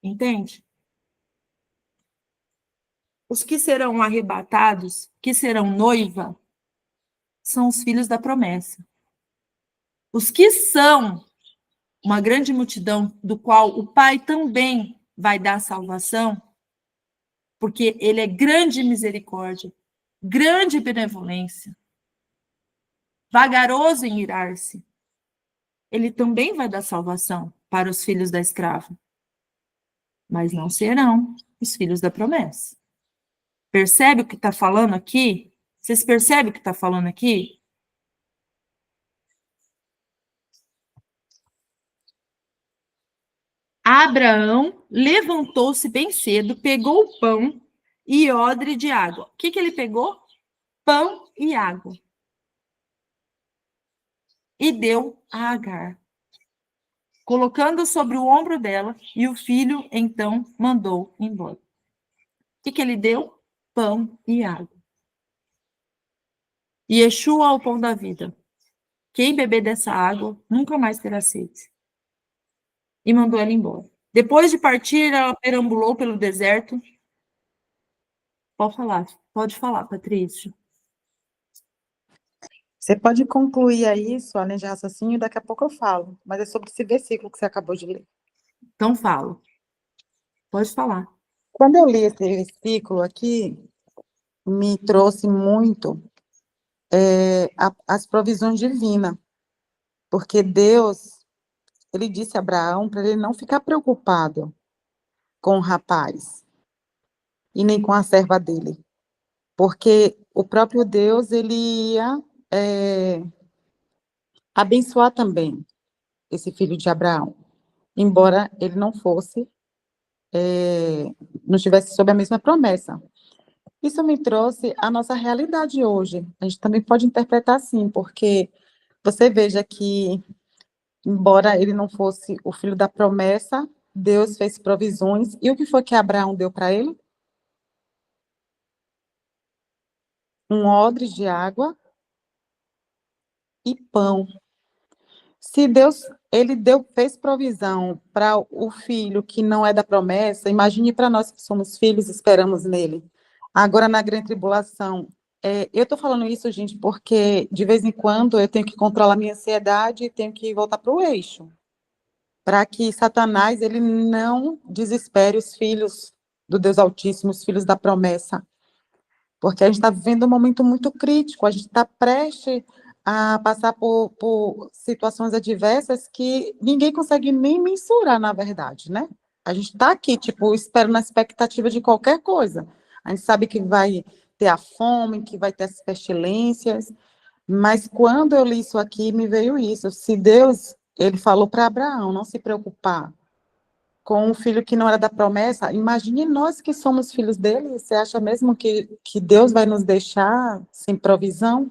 Entende? Os que serão arrebatados, que serão noiva, são os filhos da promessa. Os que são uma grande multidão, do qual o Pai também vai dar salvação, porque ele é grande misericórdia, grande benevolência, vagaroso em irar-se. Ele também vai dar salvação para os filhos da escrava, mas não serão os filhos da promessa. Percebe o que está falando aqui? Vocês percebem o que está falando aqui? Abraão levantou-se bem cedo, pegou o pão e odre de água. O que ele pegou? Pão e água. E deu a Agar, colocando sobre o ombro dela, e o filho então mandou embora. O que ele deu? Pão e água. E Yeshua, o pão da vida. Quem beber dessa água nunca mais terá sede. E mandou ela embora. Depois de partir, ela perambulou pelo deserto. Pode falar, Patrícia. Você pode concluir aí sua linha de raciocínio, daqui a pouco eu falo, mas é sobre esse versículo que você acabou de ler. Então fala. Pode falar. Quando eu li esse versículo aqui, me trouxe muito as provisões divinas, porque Deus, ele disse a Abraão para ele não ficar preocupado com o rapaz e nem com a serva dele, porque o próprio Deus, ele ia abençoar também esse filho de Abraão, embora ele não fosse, não estivesse sob a mesma promessa. Isso me trouxe a nossa realidade hoje. A gente também pode interpretar assim, porque você veja que, embora ele não fosse o filho da promessa, Deus fez provisões. E o que foi que Abraão deu para ele? Um odre de água e pão. Se Deus, fez provisão para o filho que não é da promessa, imagine para nós que somos filhos e esperamos nele. Agora, na grande tribulação, eu estou falando isso, gente, porque de vez em quando eu tenho que controlar minha ansiedade e tenho que voltar para o eixo, para que Satanás ele não desespere os filhos do Deus Altíssimo, os filhos da promessa, porque a gente está vivendo um momento muito crítico, a gente está prestes a passar por situações adversas que ninguém consegue nem mensurar, na verdade, né? A gente está aqui, esperando na expectativa de qualquer coisa. A gente sabe que vai ter a fome, que vai ter as pestilências, mas quando eu li isso aqui, me veio isso. Se Deus, ele falou para Abraão não se preocupar com um filho que não era da promessa, imagine nós que somos filhos dele, você acha mesmo que Deus vai nos deixar sem provisão?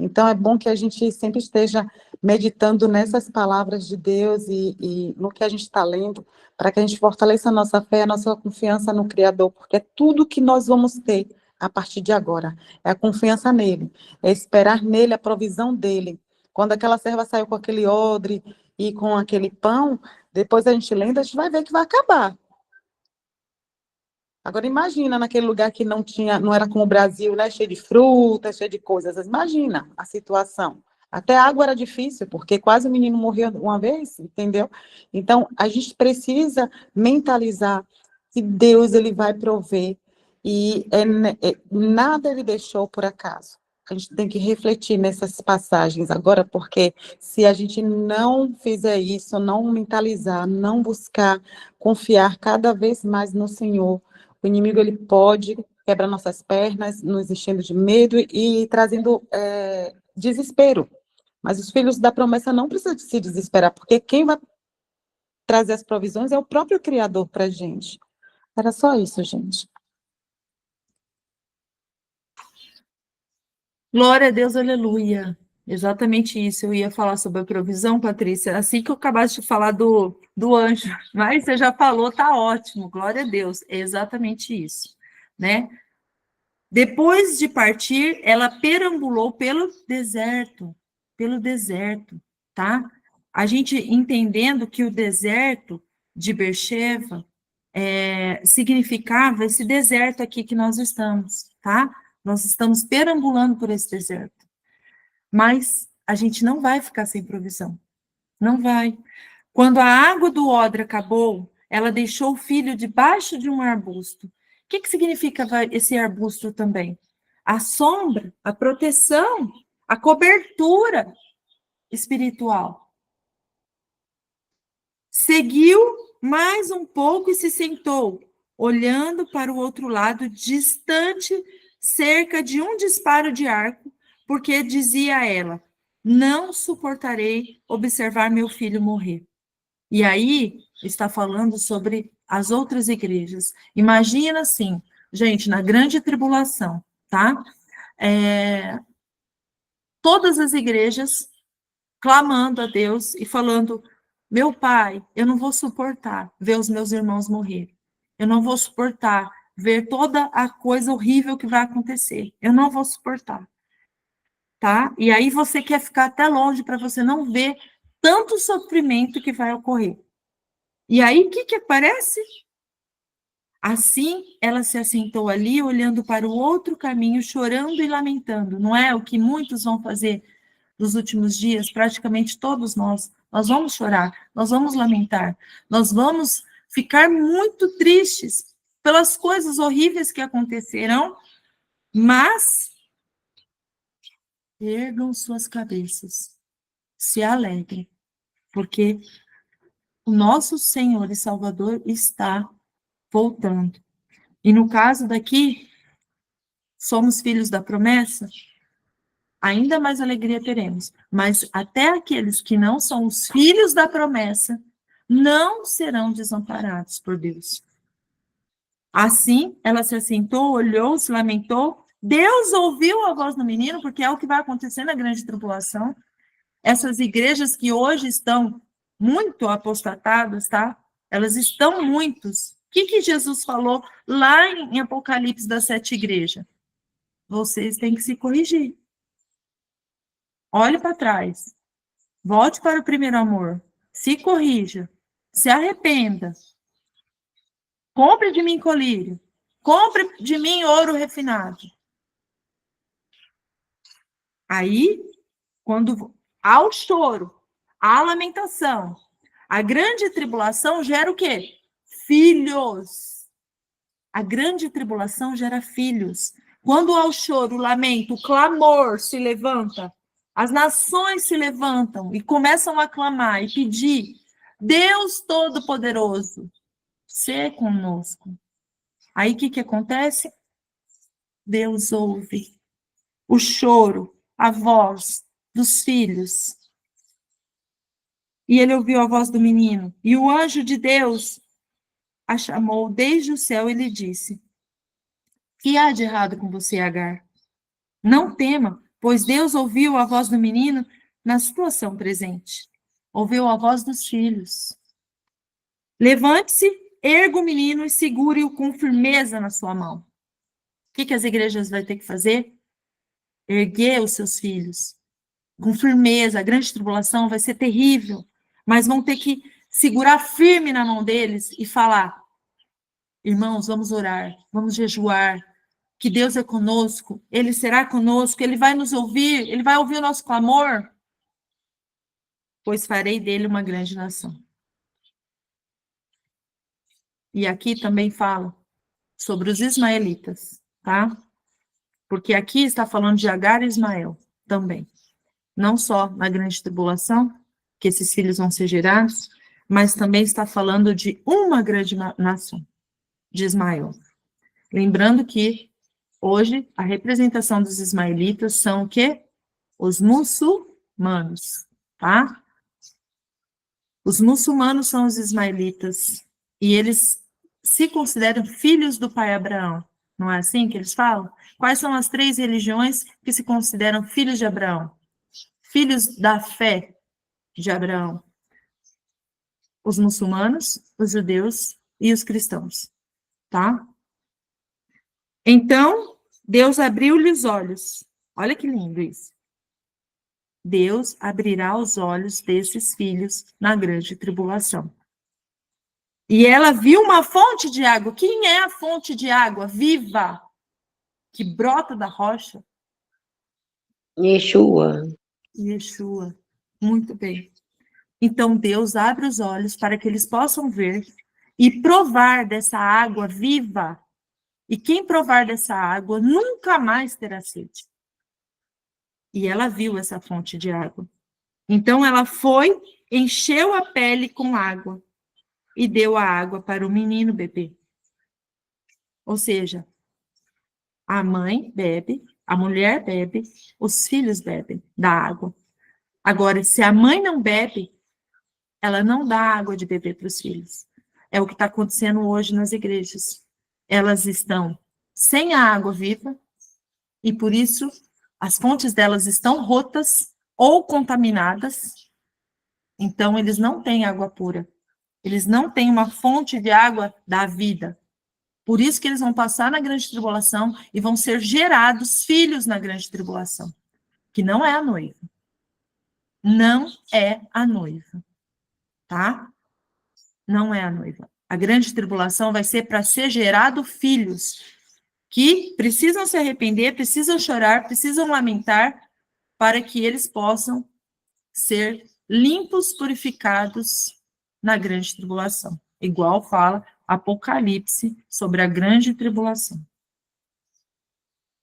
Então, é bom que a gente sempre esteja meditando nessas palavras de Deus e no que a gente está lendo, para que a gente fortaleça a nossa fé, a nossa confiança no Criador, porque é tudo que nós vamos ter a partir de agora. É a confiança nele, é esperar nele a provisão dele. Quando aquela serva saiu com aquele odre e com aquele pão, depois a gente lendo, a gente vai ver que vai acabar. Agora imagina naquele lugar que não tinha, não era como o Brasil, né, cheio de frutas, cheio de coisas. Imagina a situação. Até água era difícil, porque quase o menino morreu uma vez, entendeu? Então, a gente precisa mentalizar que Deus ele vai prover e nada ele deixou por acaso. A gente tem que refletir nessas passagens agora, porque se a gente não fizer isso, não mentalizar, não buscar confiar cada vez mais no Senhor, o inimigo ele pode quebrar nossas pernas, nos enchendo de medo e trazendo desespero. Mas os filhos da promessa não precisam se desesperar, porque quem vai trazer as provisões é o próprio Criador para a gente. Era só isso, gente. Glória a Deus, aleluia. Exatamente isso. Eu ia falar sobre a provisão, Patrícia, assim que eu acabasse de falar do anjo. Mas você já falou, tá ótimo. Glória a Deus. É exatamente isso, né? Depois de partir, ela perambulou pelo deserto, tá? A gente entendendo que o deserto de Beersheba significava esse deserto aqui que nós estamos, tá? Nós estamos perambulando por esse deserto. Mas a gente não vai ficar sem provisão. Não vai. Quando a água do odre acabou, ela deixou o filho debaixo de um arbusto. O que significa esse arbusto também? A sombra, a proteção, a cobertura espiritual. Seguiu mais um pouco e se sentou, olhando para o outro lado, distante, cerca de um disparo de arco, porque dizia a ela: não suportarei observar meu filho morrer. E aí está falando sobre as outras igrejas. Imagina assim, gente, na grande tribulação, tá? Todas as igrejas clamando a Deus e falando: meu pai, eu não vou suportar ver os meus irmãos morrer. Eu não vou suportar ver toda a coisa horrível que vai acontecer. Eu não vou suportar. Tá? E aí você quer ficar até longe para você não ver tanto sofrimento que vai ocorrer. E aí, o que aparece? Assim, ela se assentou ali, olhando para o outro caminho, chorando e lamentando. Não é o que muitos vão fazer nos últimos dias? Praticamente todos nós. Nós vamos chorar, nós vamos lamentar, nós vamos ficar muito tristes pelas coisas horríveis que acontecerão, mas ergam suas cabeças, se alegrem, porque o nosso Senhor e Salvador está voltando. E no caso daqui, somos filhos da promessa, ainda mais alegria teremos. Mas até aqueles que não são os filhos da promessa, não serão desamparados por Deus. Assim, ela se assentou, olhou, se lamentou. Deus ouviu a voz do menino, porque é o que vai acontecer na grande tribulação. Essas igrejas que hoje estão muito apostatadas, tá? Elas estão muitos. O que Jesus falou lá em Apocalipse das 7 igrejas? Vocês têm que se corrigir. Olhe para trás. Volte para o primeiro amor. Se corrija. Se arrependa. Compre de mim colírio. Compre de mim ouro refinado. Aí, quando há o choro, há a lamentação, a grande tribulação gera o quê? Filhos. A grande tribulação gera filhos. Quando há o choro, o lamento, o clamor se levanta, as nações se levantam e começam a clamar e pedir: Deus Todo-Poderoso, sê conosco. Aí o que acontece? Deus ouve o choro, a voz dos filhos. E ele ouviu a voz do menino. E o anjo de Deus a chamou desde o céu e lhe disse: que há de errado com você, Agar? Não tema, pois Deus ouviu a voz do menino na situação presente. Ouviu a voz dos filhos. Levante-se, erga o menino e segure-o com firmeza na sua mão. O que as igrejas vão ter que fazer? Erguer os seus filhos com firmeza. A grande tribulação vai ser terrível, mas vão ter que segurar firme na mão deles e falar: irmãos, vamos orar, vamos jejuar, que Deus é conosco, Ele será conosco, Ele vai nos ouvir, Ele vai ouvir o nosso clamor, pois farei dele uma grande nação. E aqui também fala sobre os ismaelitas, tá? Porque aqui está falando de Agar e Ismael também. Não só na grande tribulação, que esses filhos vão ser gerados, mas também está falando de uma grande nação, de Ismael. Lembrando que hoje a representação dos ismaelitas são o quê? Os muçulmanos, tá? Os muçulmanos são os ismaelitas e eles se consideram filhos do pai Abraão. Não é assim que eles falam? Quais são as 3 religiões que se consideram filhos de Abraão? Filhos da fé de Abraão. Os muçulmanos, os judeus e os cristãos, tá? Então, Deus abriu-lhe os olhos. Olha que lindo isso. Deus abrirá os olhos desses filhos na grande tribulação. E ela viu uma fonte de água. Quem é a fonte de água viva que brota da rocha? Yeshua. Yeshua. Muito bem. Então Deus abre os olhos para que eles possam ver e provar dessa água viva. E quem provar dessa água nunca mais terá sede. E ela viu essa fonte de água. Então ela foi, encheu a pele com água e deu a água para o menino beber. Ou seja, a mãe bebe, a mulher bebe, os filhos bebem da água. Agora, se a mãe não bebe, ela não dá água de beber para os filhos. É o que está acontecendo hoje nas igrejas. Elas estão sem a água viva e, por isso, as fontes delas estão rotas ou contaminadas. Então, eles não têm água pura. Eles não têm uma fonte de água da vida. Por isso que eles vão passar na grande tribulação e vão ser gerados filhos na grande tribulação, que não é a noiva. Não é a noiva, tá? Não é a noiva. A grande tribulação vai ser para ser gerado filhos que precisam se arrepender, precisam chorar, precisam lamentar, para que eles possam ser limpos, purificados na grande tribulação. Igual fala Apocalipse sobre a grande tribulação.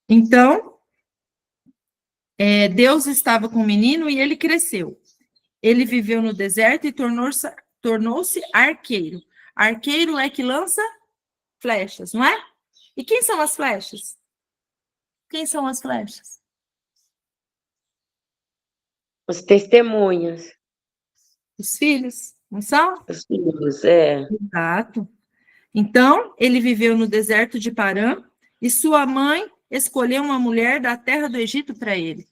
Então, Deus estava com o menino e ele cresceu. Ele viveu no deserto e tornou-se arqueiro. Arqueiro é que lança flechas, não é? E quem são as flechas? Quem são as flechas? Os testemunhas. Os filhos, não são? Os filhos, é. Exato. Então, ele viveu no deserto de Parã e sua mãe escolheu uma mulher da terra do Egito para ele.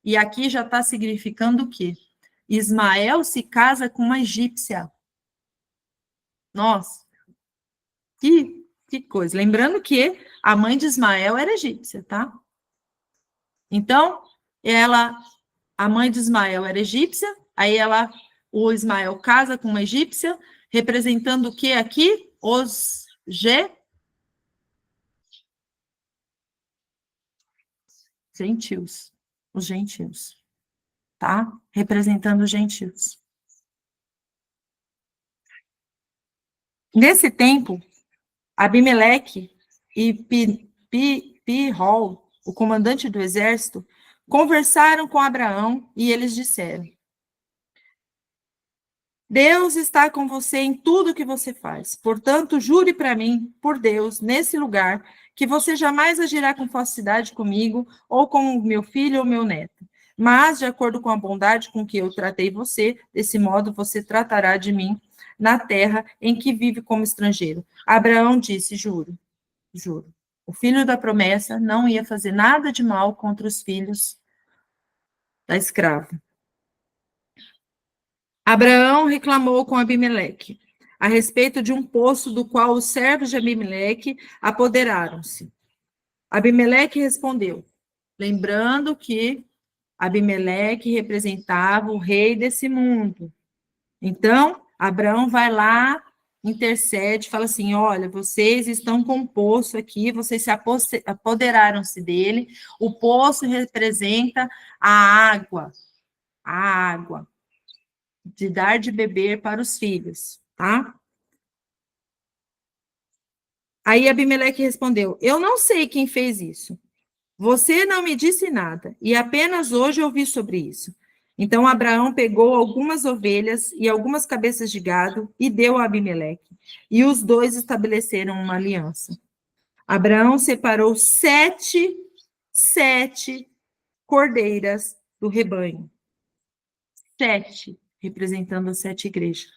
E aqui já está significando o quê? Ismael se casa com uma egípcia. Nossa, que coisa. Lembrando que a mãe de Ismael era egípcia, tá? Então, a mãe de Ismael era egípcia, aí o Ismael casa com uma egípcia, representando o que aqui? Os gentios. Os gentios. Tá? Representando os gentios. Nesse tempo, Abimeleque e Pirol, o comandante do exército, conversaram com Abraão e eles disseram: Deus está com você em tudo que você faz. Portanto, jure para mim, por Deus, nesse lugar, que você jamais agirá com falsidade comigo, ou com o meu filho ou meu neto. Mas, de acordo com a bondade com que eu tratei você, desse modo você tratará de mim na terra em que vive como estrangeiro. Abraão disse: juro, juro. O filho da promessa não ia fazer nada de mal contra os filhos da escrava. Abraão reclamou com Abimeleque a respeito de um poço do qual os servos de Abimeleque apoderaram-se. Abimeleque respondeu, lembrando que Abimeleque representava o rei desse mundo. Então, Abraão vai lá, intercede, fala assim, olha, vocês estão com um poço aqui, vocês se apoderaram-se dele, o poço representa a água, de dar de beber para os filhos, tá? Aí Abimeleque respondeu, eu não sei quem fez isso. Você não me disse nada, e apenas hoje ouvi sobre isso. Então Abraão pegou algumas ovelhas e algumas cabeças de gado e deu a Abimeleque. E os dois estabeleceram uma aliança. Abraão separou sete cordeiras do rebanho. 7, representando as 7 igrejas.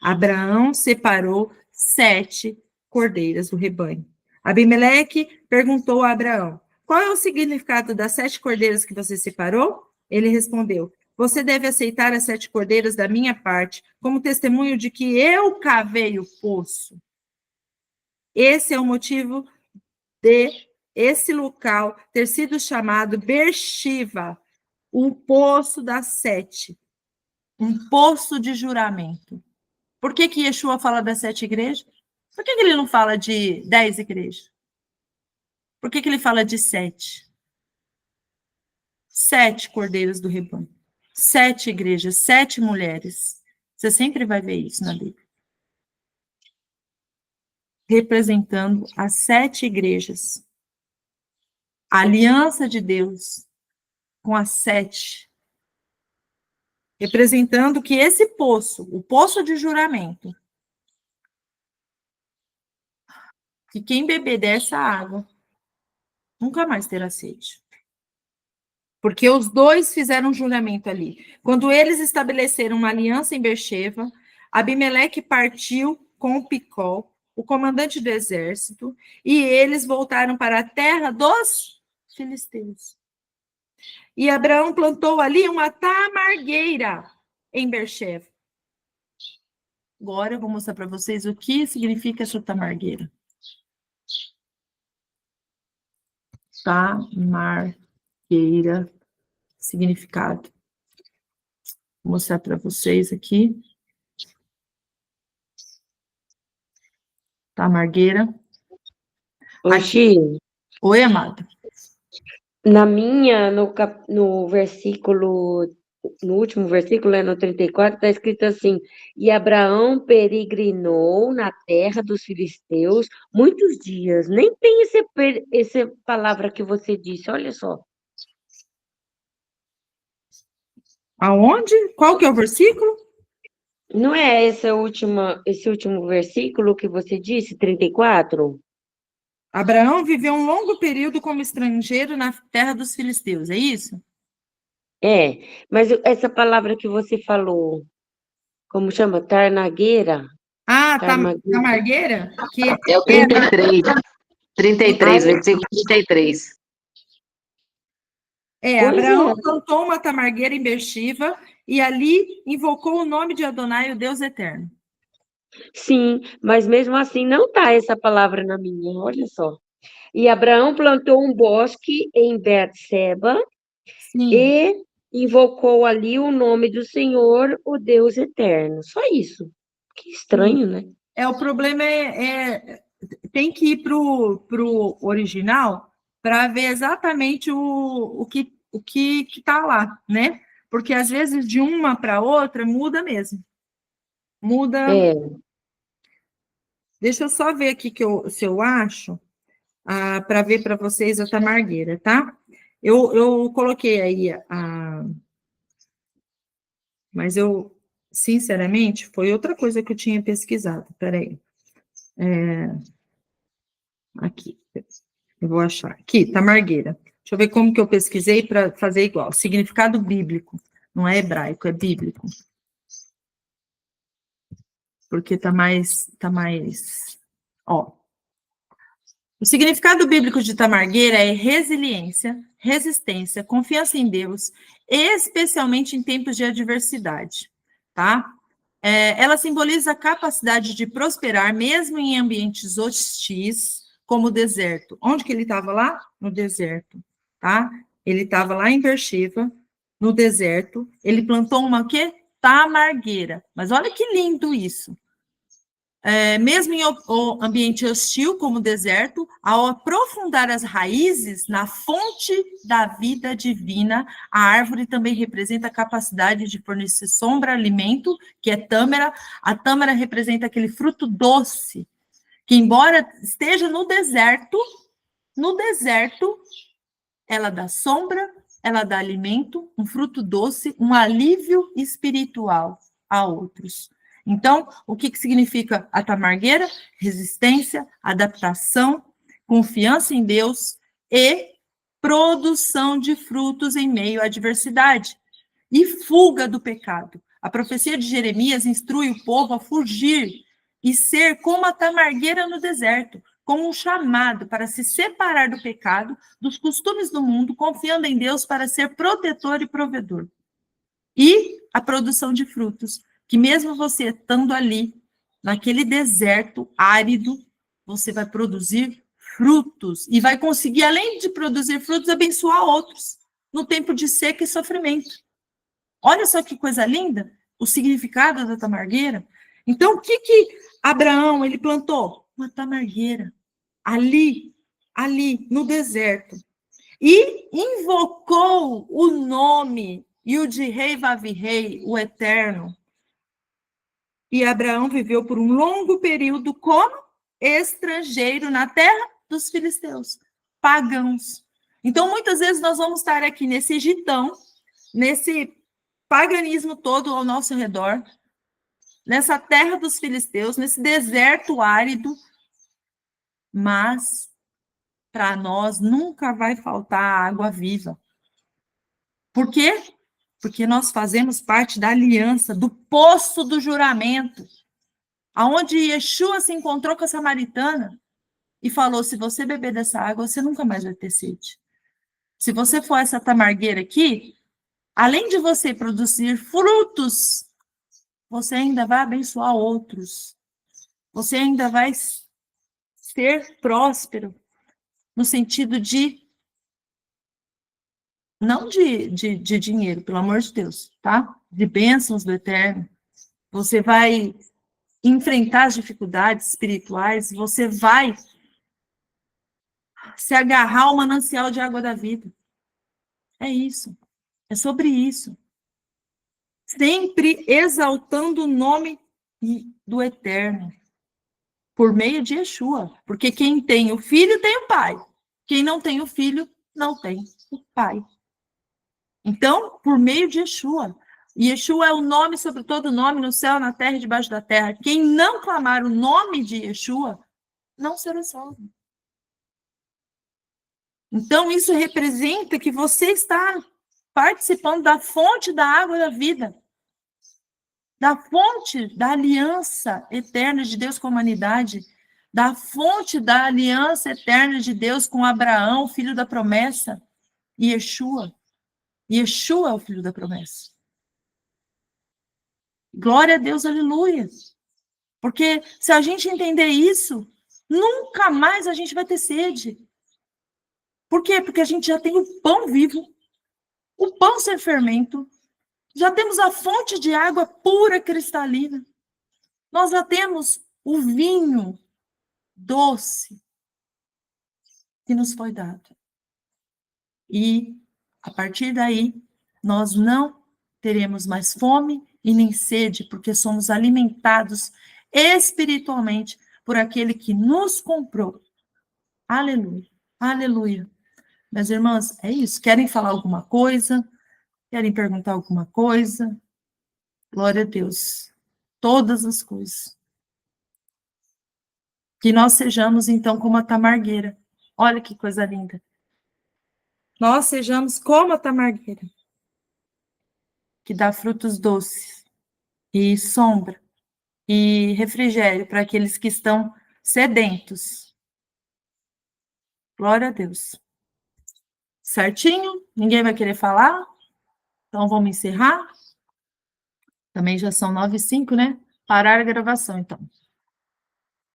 Abraão separou 7 cordeiras do rebanho. Abimeleque perguntou a Abraão, qual é o significado das 7 cordeiras que você separou? Ele respondeu, você deve aceitar as 7 cordeiras da minha parte, como testemunho de que eu cavei o poço. Esse é o motivo de esse local ter sido chamado Bershiva, o poço das 7, um poço de juramento. Por que Yeshua fala das 7 igrejas? Por que ele não fala de 10 igrejas? Por que ele fala de 7? 7 cordeiros do rebanho. 7 igrejas, 7 mulheres. Você sempre vai ver isso na Bíblia. Representando as 7 igrejas. A aliança de Deus com as 7. Representando que esse poço, o poço de juramento, que quem beber dessa água nunca mais terá sede. Porque os dois fizeram um juramento ali. Quando eles estabeleceram uma aliança em Beersheba, Abimeleque partiu com o Picol, o comandante do exército, e eles voltaram para a terra dos filisteus. E Abraão plantou ali uma tamargueira em Beersheba. Agora eu vou mostrar para vocês o que significa essa tamargueira. Tamargueira, significado. Vou mostrar para vocês aqui. Tamargueira. Oxi, Oi, amada. no versículo, no último versículo, no 34, está escrito assim, e Abraão peregrinou na terra dos filisteus muitos dias. Nem tem essa palavra que você disse, olha só. Aonde? Qual que é o versículo? Não é esse último versículo que você disse, 34? Abraão viveu um longo período como estrangeiro na terra dos filisteus, é isso? É, mas essa palavra que você falou, como chama? Tarnagueira? Ah, Tarmagueira. tamargueira? Que É o 33. 33, versículo 33. Pois Abraão é. plantou uma tamargueira em Beersheba e ali invocou o nome de Adonai, o Deus eterno. Sim, mas mesmo assim não está essa palavra na minha, olha só. E Abraão plantou um bosque em Berseba Sim. e invocou ali o nome do Senhor, o Deus eterno. Só isso. Que estranho, né? O problema tem que ir pro original para ver exatamente o que está lá, né? Porque às vezes de uma para outra muda mesmo. Muda. É. Deixa eu só ver aqui se eu acho, para ver para vocês a tamargueira, tá? Eu coloquei aí mas eu, sinceramente, foi outra coisa que eu tinha pesquisado. Peraí. Aqui. Eu vou achar. Aqui, tamargueira. Deixa eu ver como que eu pesquisei para fazer igual. Significado bíblico. Não é hebraico, é bíblico. Porque tá mais, ó. O significado bíblico de tamargueira é resiliência, resistência, confiança em Deus, especialmente em tempos de adversidade, tá? Ela simboliza a capacidade de prosperar mesmo em ambientes hostis, como o deserto. Onde que ele estava lá? No deserto, tá? Ele estava lá em Beersheba, no deserto. Ele plantou uma o quê? Tamargueira. Mas olha que lindo isso. Mesmo em ambiente hostil, como o deserto, ao aprofundar as raízes na fonte da vida divina, a árvore também representa a capacidade de fornecer sombra, alimento, que é tâmara. A tâmara representa aquele fruto doce, que embora esteja no deserto, ela dá sombra, ela dá alimento, um fruto doce, um alívio espiritual a outros. Então, o que significa a tamargueira? Resistência, adaptação, confiança em Deus e produção de frutos em meio à adversidade e fuga do pecado. A profecia de Jeremias instrui o povo a fugir e ser como a tamargueira no deserto, como um chamado para se separar do pecado, dos costumes do mundo, confiando em Deus para ser protetor e provedor. E a produção de frutos, que mesmo você estando ali, naquele deserto árido, você vai produzir frutos e vai conseguir, além de produzir frutos, abençoar outros no tempo de seca e sofrimento. Olha só que coisa linda, o significado da tamargueira. Então, o que Abraão, ele plantou? Uma tamargueira, ali, no deserto. E invocou o nome e o de Rei Vavi-Rei, o Eterno. E Abraão viveu por um longo período como estrangeiro na terra dos filisteus, pagãos. Então, muitas vezes nós vamos estar aqui nesse Egitão, nesse paganismo todo ao nosso redor, nessa terra dos filisteus, nesse deserto árido, mas para nós nunca vai faltar água viva. Por quê? Porque nós fazemos parte da aliança, do poço do juramento, aonde Yeshua se encontrou com a samaritana e falou: se você beber dessa água, você nunca mais vai ter sede. Se você for essa tamargueira aqui, além de você produzir frutos, você ainda vai abençoar outros. Você ainda vai ser próspero, no sentido de não de dinheiro, pelo amor de Deus, tá? De bênçãos do Eterno. Você vai enfrentar as dificuldades espirituais, você vai se agarrar ao manancial de água da vida. É isso. É sobre isso. Sempre exaltando o nome do Eterno, por meio de Yeshua. Porque quem tem o filho tem o pai. Quem não tem o filho não tem o pai. Então, por meio de Yeshua. Yeshua é o nome sobre todo nome, no céu, na terra e debaixo da terra. Quem não clamar o nome de Yeshua, não será salvo. Então, isso representa que você está participando da fonte da água da vida, da fonte da aliança eterna de Deus com a humanidade, da fonte da aliança eterna de Deus com Abraão, filho da promessa, e Yeshua. Yeshua é o filho da promessa. Glória a Deus, aleluia. Porque se a gente entender isso, nunca mais a gente vai ter sede. Por quê? Porque a gente já tem o pão vivo, o pão sem fermento, já temos a fonte de água pura, cristalina. Nós já temos o vinho doce que nos foi dado. E, a partir daí, nós não teremos mais fome e nem sede, porque somos alimentados espiritualmente por aquele que nos comprou. Aleluia, aleluia. Meus irmãos, é isso. Querem falar alguma coisa? Querem perguntar alguma coisa? Glória a Deus. Todas as coisas. Que nós sejamos, então, como a tamargueira. Olha que coisa linda. Nós sejamos como a tamargueira, que dá frutos doces e sombra e refrigério para aqueles que estão sedentos. Glória a Deus. Certinho? Ninguém vai querer falar? Então, vamos encerrar? Também já são 9h05, né? Parar a gravação, então.